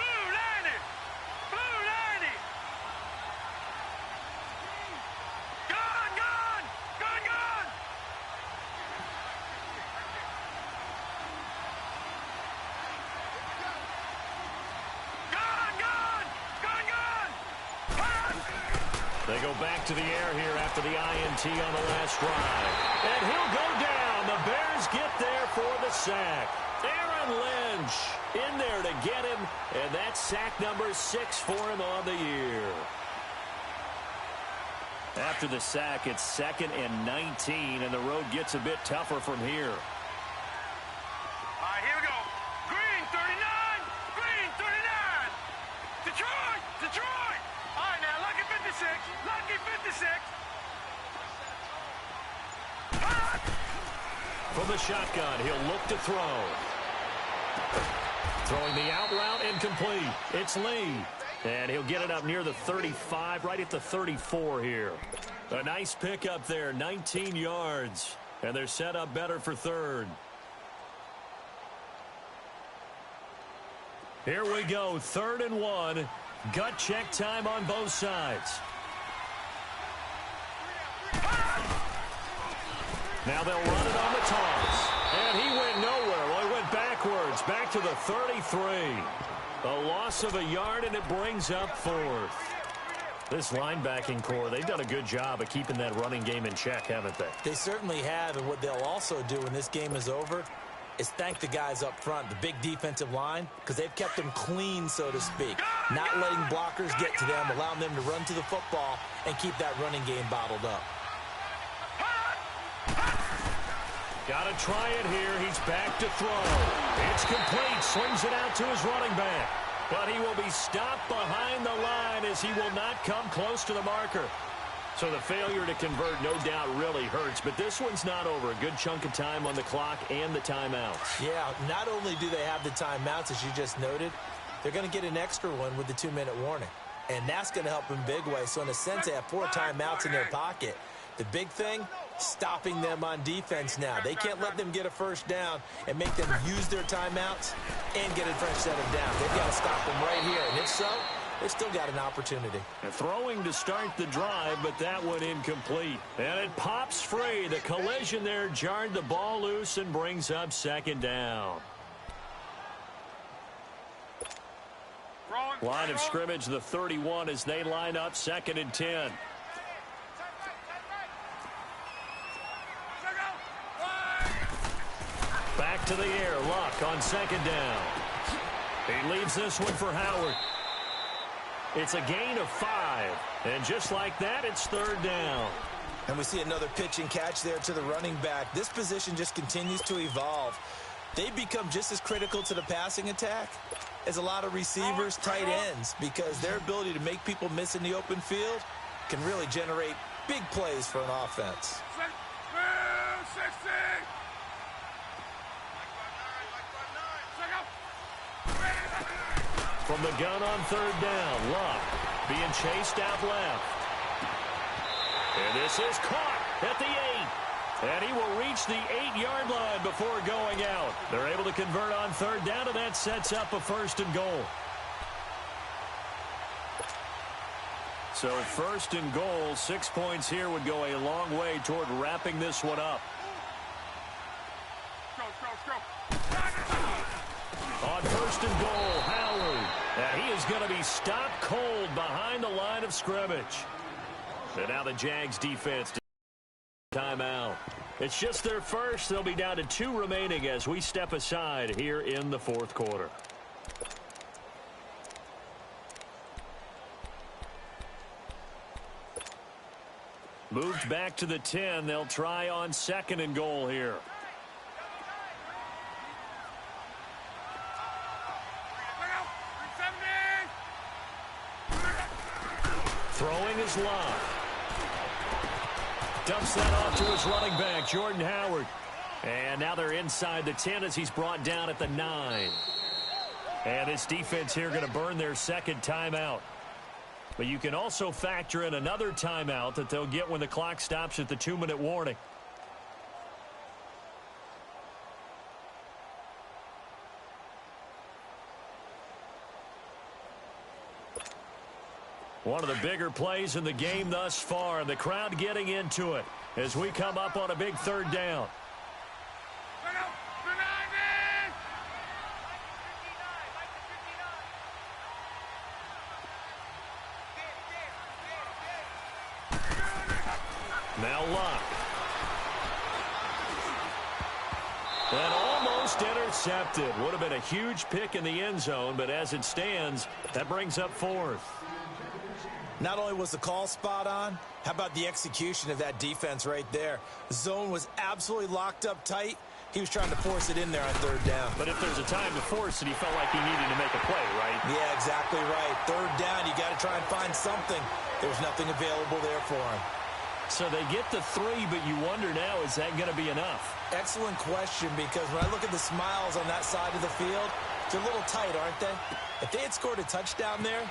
A: They go back to the air here after the INT on the last drive. And he'll go down. The Bears get there for the sack. Aaron Lynch in there to get him. And that's sack number 6 for him on the year. After the sack, it's 2nd and 19, and the road gets a bit tougher from here.
C: All right, here we go. Green 39. Green 39. Detroit. Detroit. All right, now, lucky 56. Lucky 56.
A: From the shotgun, he'll look to throw. Throwing the out route, incomplete. It's Lee. And he'll get it up near the 35, right at the 34 here. A nice pickup there, 19 yards. And they're set up better for 3rd. Here we go, 3rd and 1. Gut check time on both sides. Now they'll run it on the toss. And he went nowhere. Well, he went backwards, back to the 33. A loss of a yard, and it brings up 4th. This linebacking core, they've done a good job of keeping that running game in check, haven't they?
B: They certainly have, and what they'll also do when this game is over is thank the guys up front, the big defensive line, because they've kept them clean, so to speak. Not letting blockers get to them, allowing them to run to the football and keep that running game bottled up.
A: Got to try it here. He's back to throw. It's complete. Swings it out to his running back. But he will be stopped behind the line as he will not come close to the marker. So the failure to convert, no doubt, really hurts. But this one's not over. A good chunk of time on the clock and the timeouts.
B: Yeah, not only do they have the timeouts, as you just noted, they're going to get an extra one with the 2-minute warning. And that's going to help in big way. So in a sense, they have 4 timeouts in their pocket. The big thing, stopping them on defense now. They can't let them get a first down and make them use their timeouts and get a fresh set of down. They've got to stop them right here. And if so, they've still got an opportunity.
A: And throwing to start the drive, but that one incomplete. And it pops free. The collision there jarred the ball loose and brings up 2nd down. Line of scrimmage, the 31, as they line up 2nd and 10. Back to the air. Luck on 2nd down. He leaves this one for Howard. It's a gain of 5. And just like that, it's 3rd down.
B: And we see another pitch and catch there to the running back. This position just continues to evolve. They become just as critical to the passing attack as a lot of receivers, tight ends, because their ability to make people miss in the open field can really generate Big plays for an offense.
C: 60.
A: From the gun on third down, Luck being chased out left. And this is caught at the 8. And he will reach the 8-yard line before going out. They're able to convert on third down, and that sets up a 1st and goal. So 1st and goal, 6 points here would go a long way toward wrapping this one up. On 1st and goal, Howard. And he is going to be stopped cold behind the line of scrimmage. And now the Jags defense timeout. It's just their first. They'll be down to 2 remaining as we step aside here in the 4th quarter. Moved back to the 10. They'll try on 2nd and goal here. Throwing is Love. Dumps that off to his running back, Jordan Howard. And now they're inside the 10 as he's brought down at the 9. And this defense here going to burn their 2nd timeout. But you can also factor in another timeout that they'll get when the clock stops at the 2-minute warning. One of the bigger plays in the game thus far, and the crowd getting into it as we come up on a big 3rd down. Now Luck. And almost intercepted. Would have been a huge pick in the end zone, but as it stands, that brings up 4th.
B: Not only was the call spot on, how about the execution of that defense right there? The zone was absolutely locked up tight. He was trying to force it in there on 3rd down.
A: But if there's a time to force it, he felt like he needed to make a play, right?
B: Yeah, exactly right. 3rd down, you got to try and find something. There's nothing available there for him.
A: So they get the 3, but you wonder now, is that going to be enough?
B: Excellent question, because when I look at the smiles on that side of the field, they're a little tight, aren't they? If they had scored a touchdown there,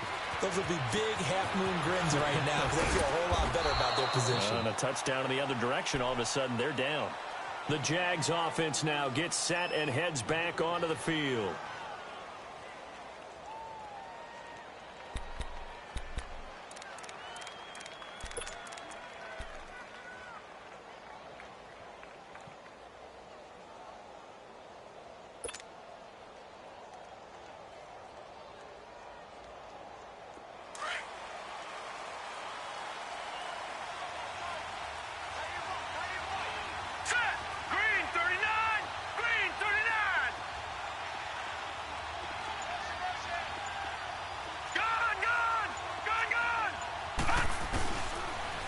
B: those would be big half-moon grins right now because they feel a whole lot better about their position.
A: And a touchdown in the other direction, all of a sudden they're down. The Jags offense now gets set and heads back onto the field.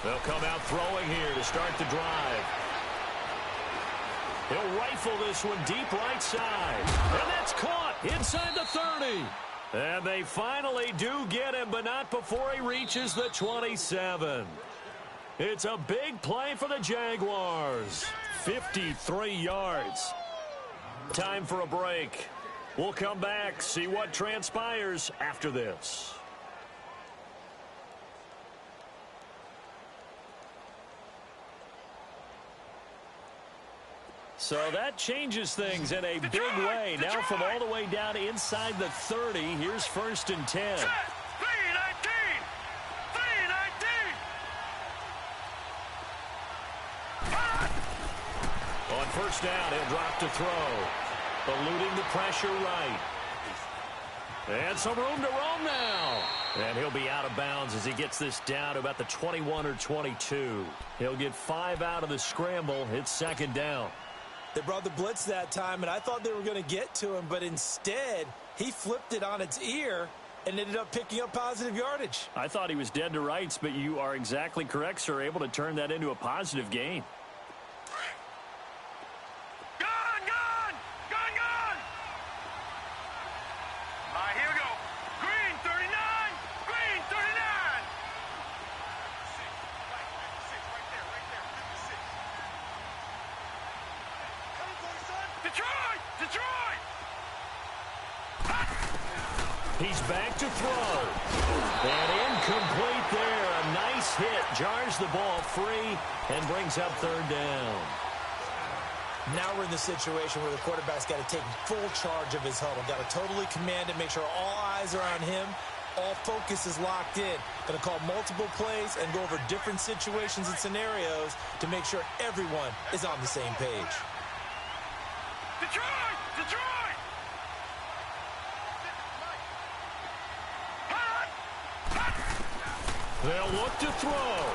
A: They'll come out throwing here to start the drive. He'll rifle this one deep right side. And that's caught inside the 30. And they finally do get him, but not before he reaches the 27. It's a big play for the Jaguars. 53 yards. Time for a break. We'll come back, see what transpires after this. So that changes things in a big way. Now from all the way down inside the 30, here's 1st and 10.
C: 3-19.
A: On 1st down, he'll drop to throw. Eluding the pressure right. And some room to roam now. And he'll be out of bounds as he gets this down to about the 21 or 22. He'll get 5 out of the scramble. It's 2nd down.
B: They brought the blitz that time, and I thought they were going to get to him, but instead, he flipped it on its ear and ended up picking up positive yardage.
A: I thought he was dead to rights, but you are exactly correct, sir, able to turn that into a positive gain.
C: Detroit!
A: He's back to throw. And incomplete there. A nice hit. Jars the ball free and brings up third down.
B: Now we're in the situation where the quarterback's got to take full charge of his huddle. Got to totally command it, make sure all eyes are on him. All focus is locked in. Going to call multiple plays and go over different situations and scenarios to make sure everyone is on the same page.
C: Detroit! Detroit!
A: They'll look to throw.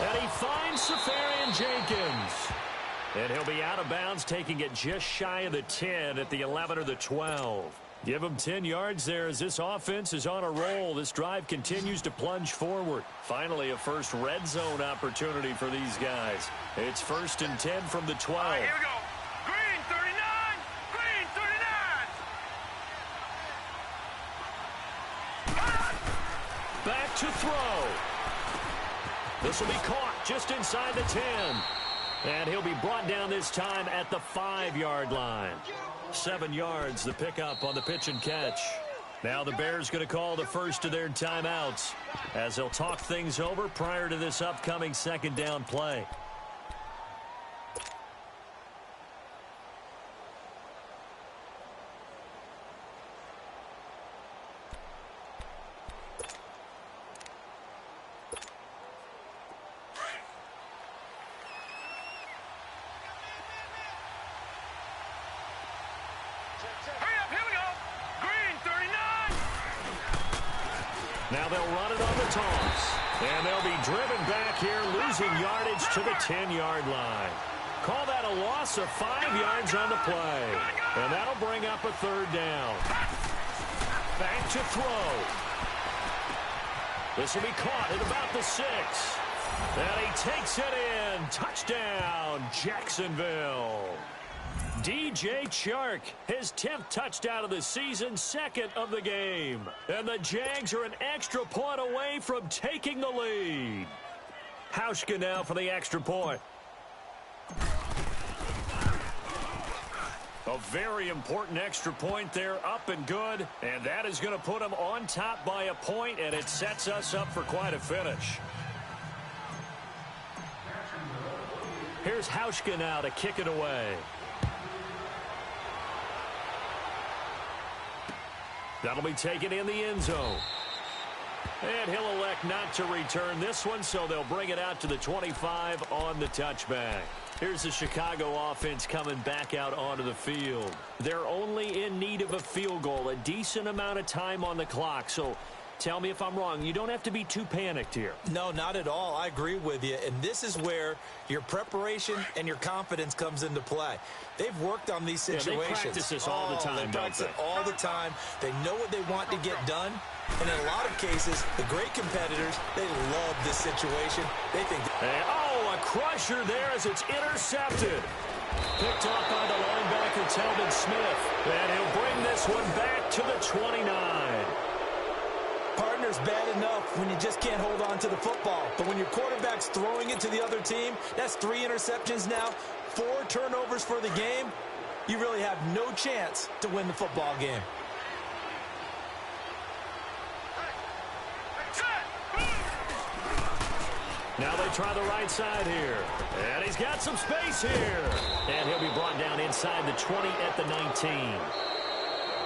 A: And he finds Safarian Jenkins. And he'll be out of bounds, taking it just shy of the 10 at the 11 or the 12. Give him 10 yards there as this offense is on a roll. This drive continues to plunge forward. Finally, a first red zone opportunity for these guys. It's 1st and 10 from the 12.
C: All right, here we go. Green 39! Green 39!
A: Back to throw. This will be caught just inside the 10. And he'll be brought down this time at the 5-yard line. 7 yards, the pickup on the pitch and catch. Now the Bears going to call the first of their timeouts as they'll talk things over prior to this upcoming second down play.
C: Hurry up, here we go. Green 39!
A: Now they'll run it on the toss. And they'll be driven back here, losing yardage to the 10-yard line. Call that a loss of 5 yards on the play. And that'll bring up a third down. Back to throw. This will be caught at about the 6. And he takes it in. Touchdown, Jacksonville. DJ Chark, his 10th touchdown of the season, 2nd of the game. And the Jags are an extra point away from taking the lead. Hauschka now for the extra point. A very important extra point there, up and good. And that is going to put them on top by a point, and it sets us up for quite a finish. Here's Hauschka now to kick it away. That'll be taken in the end zone. And he'll elect not to return this one, so they'll bring it out to the 25 on the touchback. Here's the Chicago offense coming back out onto the field. They're only in need of a field goal, a decent amount of time on the clock. So tell me if I'm wrong. You don't have to be too panicked here.
B: No, not at all. I agree with you. And this is where your preparation and your confidence comes into play. They've worked on these situations.
A: Yeah, they practice this all the time,
B: they practice it all the time. They know what they want to get done. And in a lot of cases, the great competitors, they love this situation. They think...
A: a crusher there as it's intercepted. Picked off by the linebacker, Telvin Smith. And he'll bring this one back to the 29.
B: Partner's bad enough when you just can't hold on to the football. But when your quarterback's throwing it to the other team, that's 3 interceptions now, 4 turnovers for the game. You really have no chance to win the football game.
A: Now they try the right side here. And he's got some space here. And he'll be brought down inside the 20 at the 19.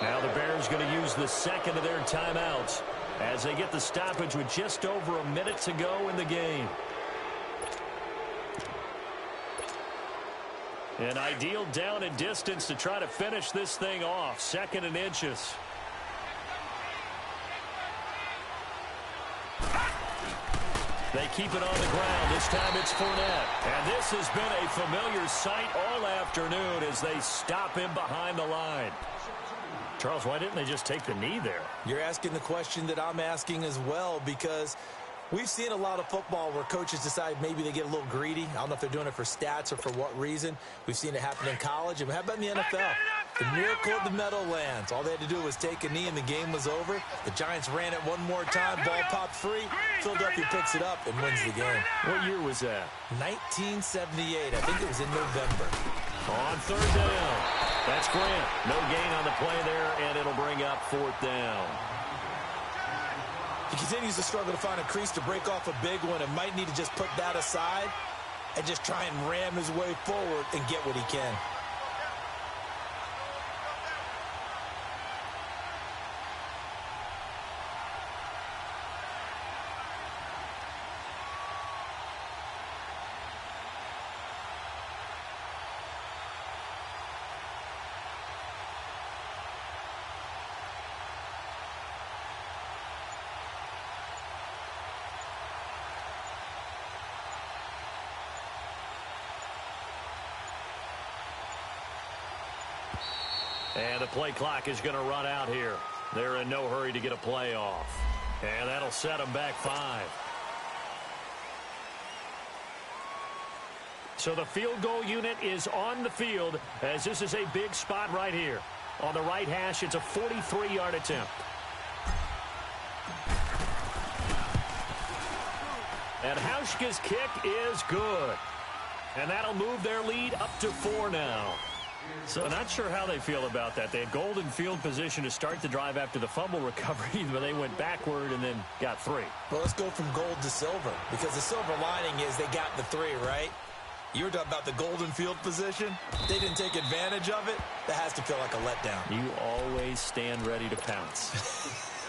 A: Now the Bears going to use the second of their timeouts as they get the stoppage with just over a minute to go in the game. An ideal down and distance to try to finish this thing off. 2nd and inches. They keep it on the ground. This time it's Fournette. And this has been a familiar sight all afternoon as they stop him behind the line. Charles, why didn't they just take the knee there?
B: You're asking the question that I'm asking as well, because we've seen a lot of football where coaches decide maybe they get a little greedy. I don't know if they're doing it for stats or for what reason. We've seen it happen in college. And how about in the NFL? The miracle of the Meadowlands. All they had to do was take a knee and the game was over. The Giants ran it one more time. Ball popped free. Philadelphia picks it up and wins the game.
A: What year was that?
B: 1978. I think it was in November.
A: On third down. That's Grant. No gain on the play there, and it'll bring up fourth down.
B: He continues to struggle to find a crease to break off a big one and might need to just put that aside and just try and ram his way forward and get what he can.
A: And the play clock is going to run out here. They're in no hurry to get a play off. And that'll set them back 5. So the field goal unit is on the field as this is a big spot right here. On the right hash, it's a 43-yard attempt. And Hauschka's kick is good. And that'll move their lead up to 4 now. So not sure how they feel about that. They had golden field position to start the drive after the fumble recovery, but they went backward and then got 3.
B: Well, let's go from gold to silver, because the silver lining is they got the 3, right? You were talking about the golden field position. They didn't take advantage of it. That has to feel like a letdown.
A: You always stand ready to pounce.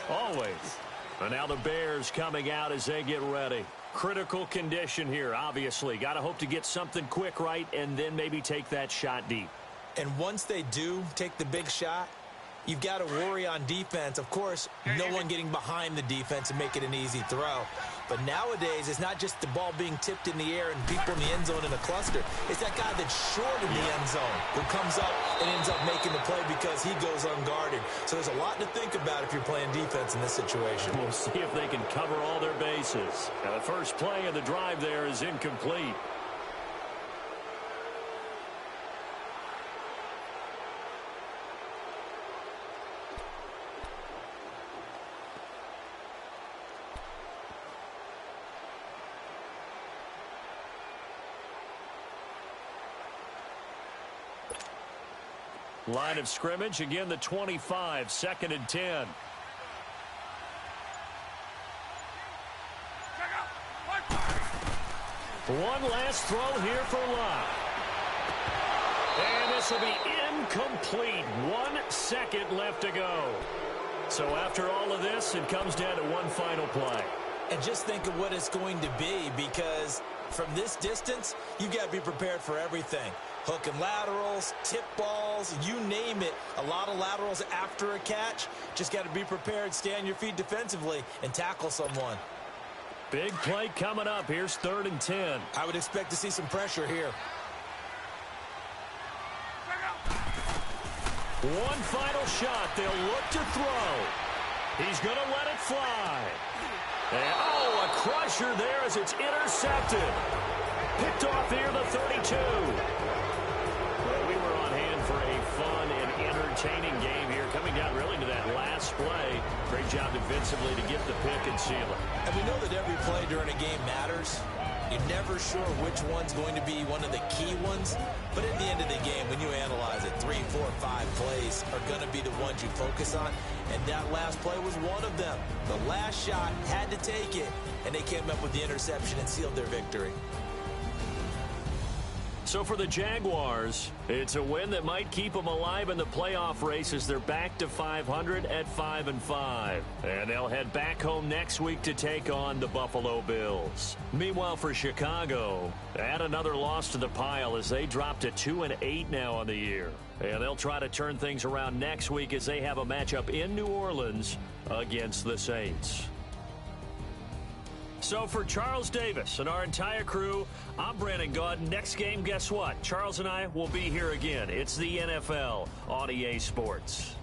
A: Always. And now the Bears coming out as they get ready. Critical condition here, obviously. Got to hope to get something quick right and then maybe take that shot deep.
B: And once they do take the big shot, you've got to worry on defense. Of course, no one getting behind the defense and make it an easy throw. But nowadays, it's not just the ball being tipped in the air and people in the end zone in a cluster. It's that guy that's short in the end zone who comes up and ends up making the play because he goes unguarded. So there's a lot to think about if you're playing defense in this situation.
A: We'll see if they can cover all their bases. Now, the first play of the drive there is incomplete. Line of scrimmage, again the 25, 2nd and 10. One last throw here for Locke. And this will be incomplete. 1 second left to go. So after all of this, it comes down to one final play.
B: And just think of what it's going to be, because from this distance, you've got to be prepared for everything. Hook and laterals, tip balls, you name it. A lot of laterals after a catch. Just got to be prepared, stay on your feet defensively, and tackle someone.
A: Big play coming up. Here's 3rd and 10.
B: I would expect to see some pressure here.
A: One final shot. They'll look to throw. He's going to let it fly. And, oh, a crusher there as it's intercepted. Picked off here, the 32. Well, we were on hand for a fun and entertaining game here, coming down really to that last play. Great job defensively to get the pick and seal it.
B: And we know that every play during a game matters. You're never sure which one's going to be one of the key ones. But at the end of the game, when you analyze it, 3, 4, 5 plays are going to be the ones you focus on. And that last play was one of them. The last shot had to take it. And they came up with the interception and sealed their victory.
A: So for the Jaguars, it's a win that might keep them alive in the playoff race as they're back to 500 at 5-5. And they'll head back home next week to take on the Buffalo Bills. Meanwhile, for Chicago, add another loss to the pile as they drop to 2-8 now on the year. And they'll try to turn things around next week as they have a matchup in New Orleans against the Saints. So for Charles Davis and our entire crew, I'm Brandon Gaud. Next game, guess what? Charles and I will be here again. It's the NFL on EA Sports.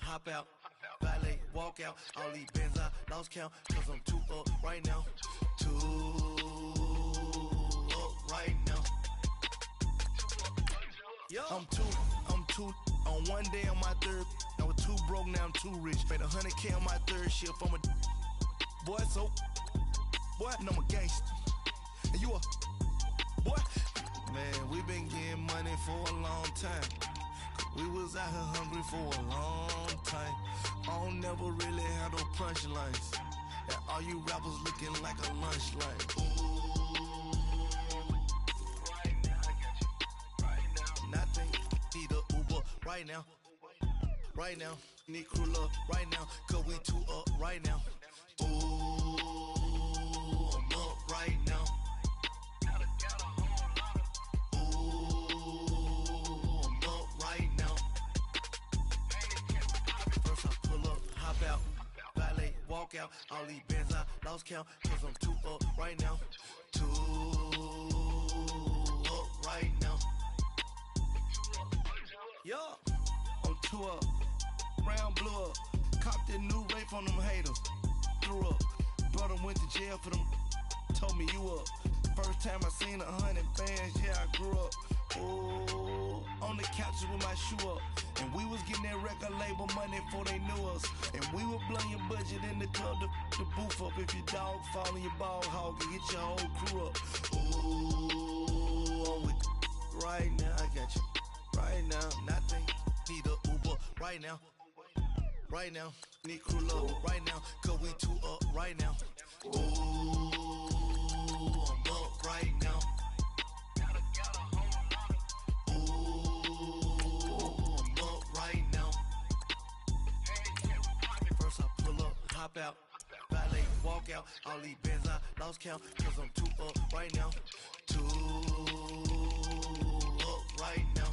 E: Hop out, valet, walk out. All these bands I lost count, cause I'm too up right now. Too up right now. I'm too on one day on my third. I was too broke, now I'm too rich. Made 100K on my third shift. I'm a boy, so boy, and I'm a gangster. And you a boy. Man, we been getting money for a long time. We was out here hungry for a long time. I don't never really have no punchlines. And all you rappers looking like a lunch line. Right now, I got you. Right now. Nothing. Need a Uber right now. Right now. Need crew love right now. Cause we too up right now. Ooh, I'm up right now. Out, valet, walk out. All these bands I lost count, cause I'm too up right now. Too up right now. Yo, I'm too up. Round blew up. Copped that new rape on them haters. Threw up. Brother went to jail for them. Told me you up. First time I seen 100 bands, yeah, I grew up. Ooh, on the couches with my shoe up. And we was getting that record label money before they knew us. And we were blowing your budget in the club to the booth up. If your dog fall in your ball hog and get your whole crew up. Ooh, I'm with right now, I got you. Right now, nothing. Need a Uber right now. Right now, need crew love right now. Cause we too up right now. Ooh, I'm up right now. Hop out, valet, walk out. All these bands I lost count, cause I'm too up right now. Too up right now.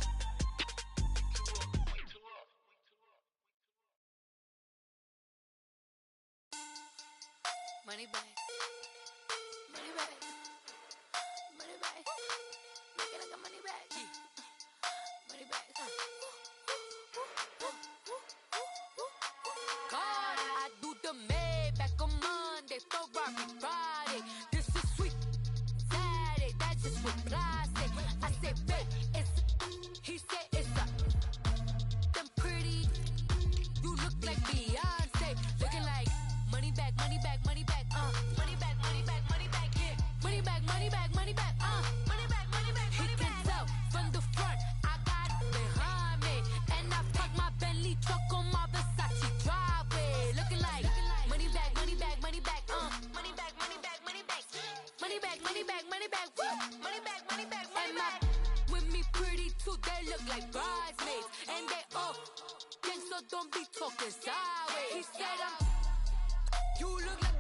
F: Money back, money back, money back. Make it like a money back, money back. God, I do the Maybach on Monday, Ferrari Friday. This is sweet Saturday, that's just what classic. I said, babe, it's he said it's a them pretty. You look like Beyonce, looking like money back, money back, money back, money back, money back, money back, yeah, money back, money back, money back, money back, money back, money back. He can tell from the front, I got it behind me, and I park my Bentley truck on my Versace driveway, looking like money back, money back, money back, money back, money back, money back, money back, money back, money back, woo, money back, money back, money back. With me pretty too, they look like bridesmaids, and they all gang, so don't be talking sideways. He said you look like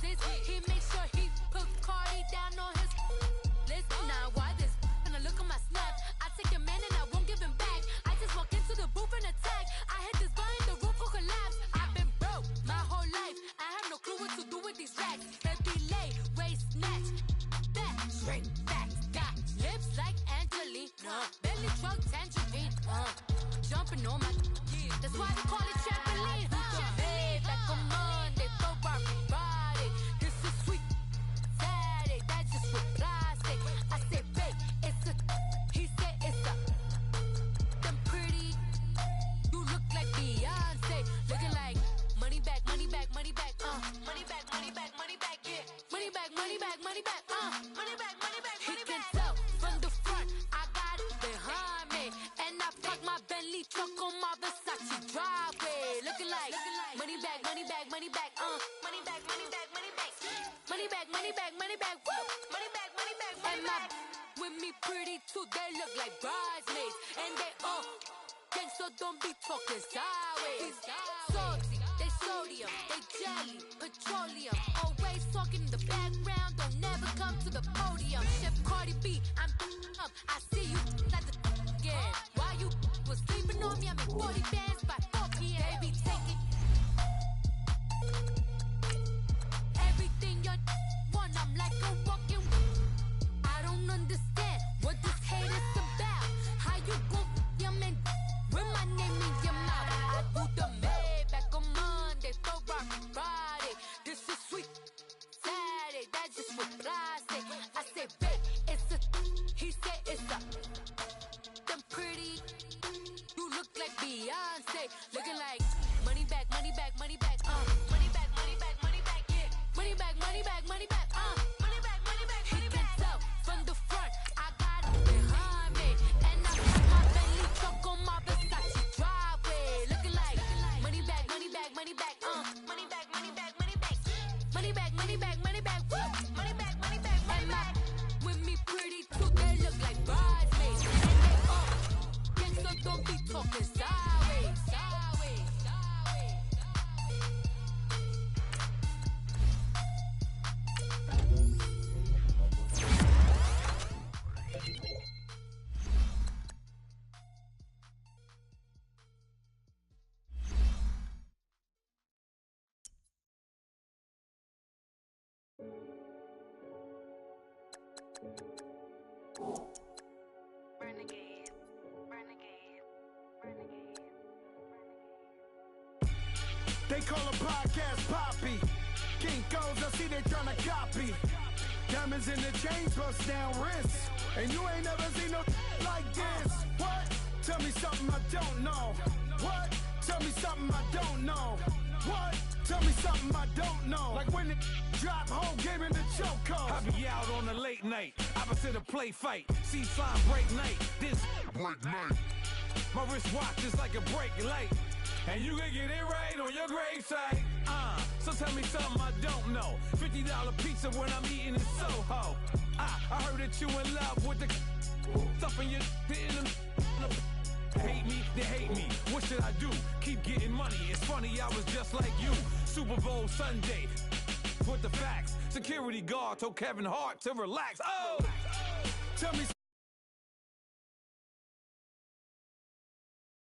F: this. He make sure he put Cardi down on his list. Now why this? When I look at my snap, I take a man and I won't give him back. I just walk into the booth and attack. I hit this guy in the roof will collapse. I've been broke my whole life. I have no clue what to do with these racks. Baby lay, waist snatch, back, straight back. Got lips like Angelina, belly truck tangerine. Jumping on my, that's why they call it trampoline. Back on Monday, Ferrari Friday. This is sweet Saturday, that's just what plastic. I said, babe, it's a, he said it's a, them pretty. You look like Beyonce, looking like money back, money back, money back, money back, money back, money back, yeah, money back, money back, money back, money back, money back. He can tell from the front, I got it behind me, and I park my Bentley truck on my Versace driveway, looking like money back, money back, money back, money back, money back, money back, money back, money back, money back, woo, money back, money back, money back. With me pretty too, they look like bridesmaids, and they all gang, so don't be talking sideways. Salty, they sodium, they jelly, petroleum, always talking in the background, don't never come to the podium. Chef Cardi B, I'm up, I see you like the again. While you was sleeping on me, I'm in 40 bands by 4 p.m. They be taking everything you want. I'm like a walking. I don't understand what this hate is about. How you gon' your man with my name in your mouth? I do the Maybach on Monday, Ferrari Friday. This is sweet Saturday, that's just what I say. I say, babe, it's a. He said it's a. Them pretty. You look like Beyonce, looking like money back, money back, money back, money back, money back, money back, yeah, money back, money back, money back, money back, money back, money back. He can tell from the front, I got it behind me, and I got my Bentley truck on my Versace driveway, looking like money back, money back, money back, money back, money back, money back, money back, money back, money back, woo, money back, money back, money back. With me pretty too, they look like bridesmaids, and they all so don't be talking sideways, sideways, sideways. Renegade, renegade, renegade, renegade.
E: They call a podcast Poppy. Kinkos, I see they tryna copy. Diamonds in the chains, bust down wrists. And you ain't never seen no like this. What? Tell me something I don't know. What? Tell me something I don't know. What? Tell me something I don't know. Like when it drop, whole game in the chokehold.
G: I be out on a late night, opposite a play fight. See sign break night, this break night. My wristwatch is like a break light. And you can get it right on your gravesite. So tell me something I don't know. $50 pizza when I'm eating in Soho. I heard that you in love with the stuff in your in the hate me, they hate me. What should I do? Keep getting money. It's funny, I was just like you. Super Bowl Sunday. With the facts. Security guard told Kevin Hart to relax. Oh!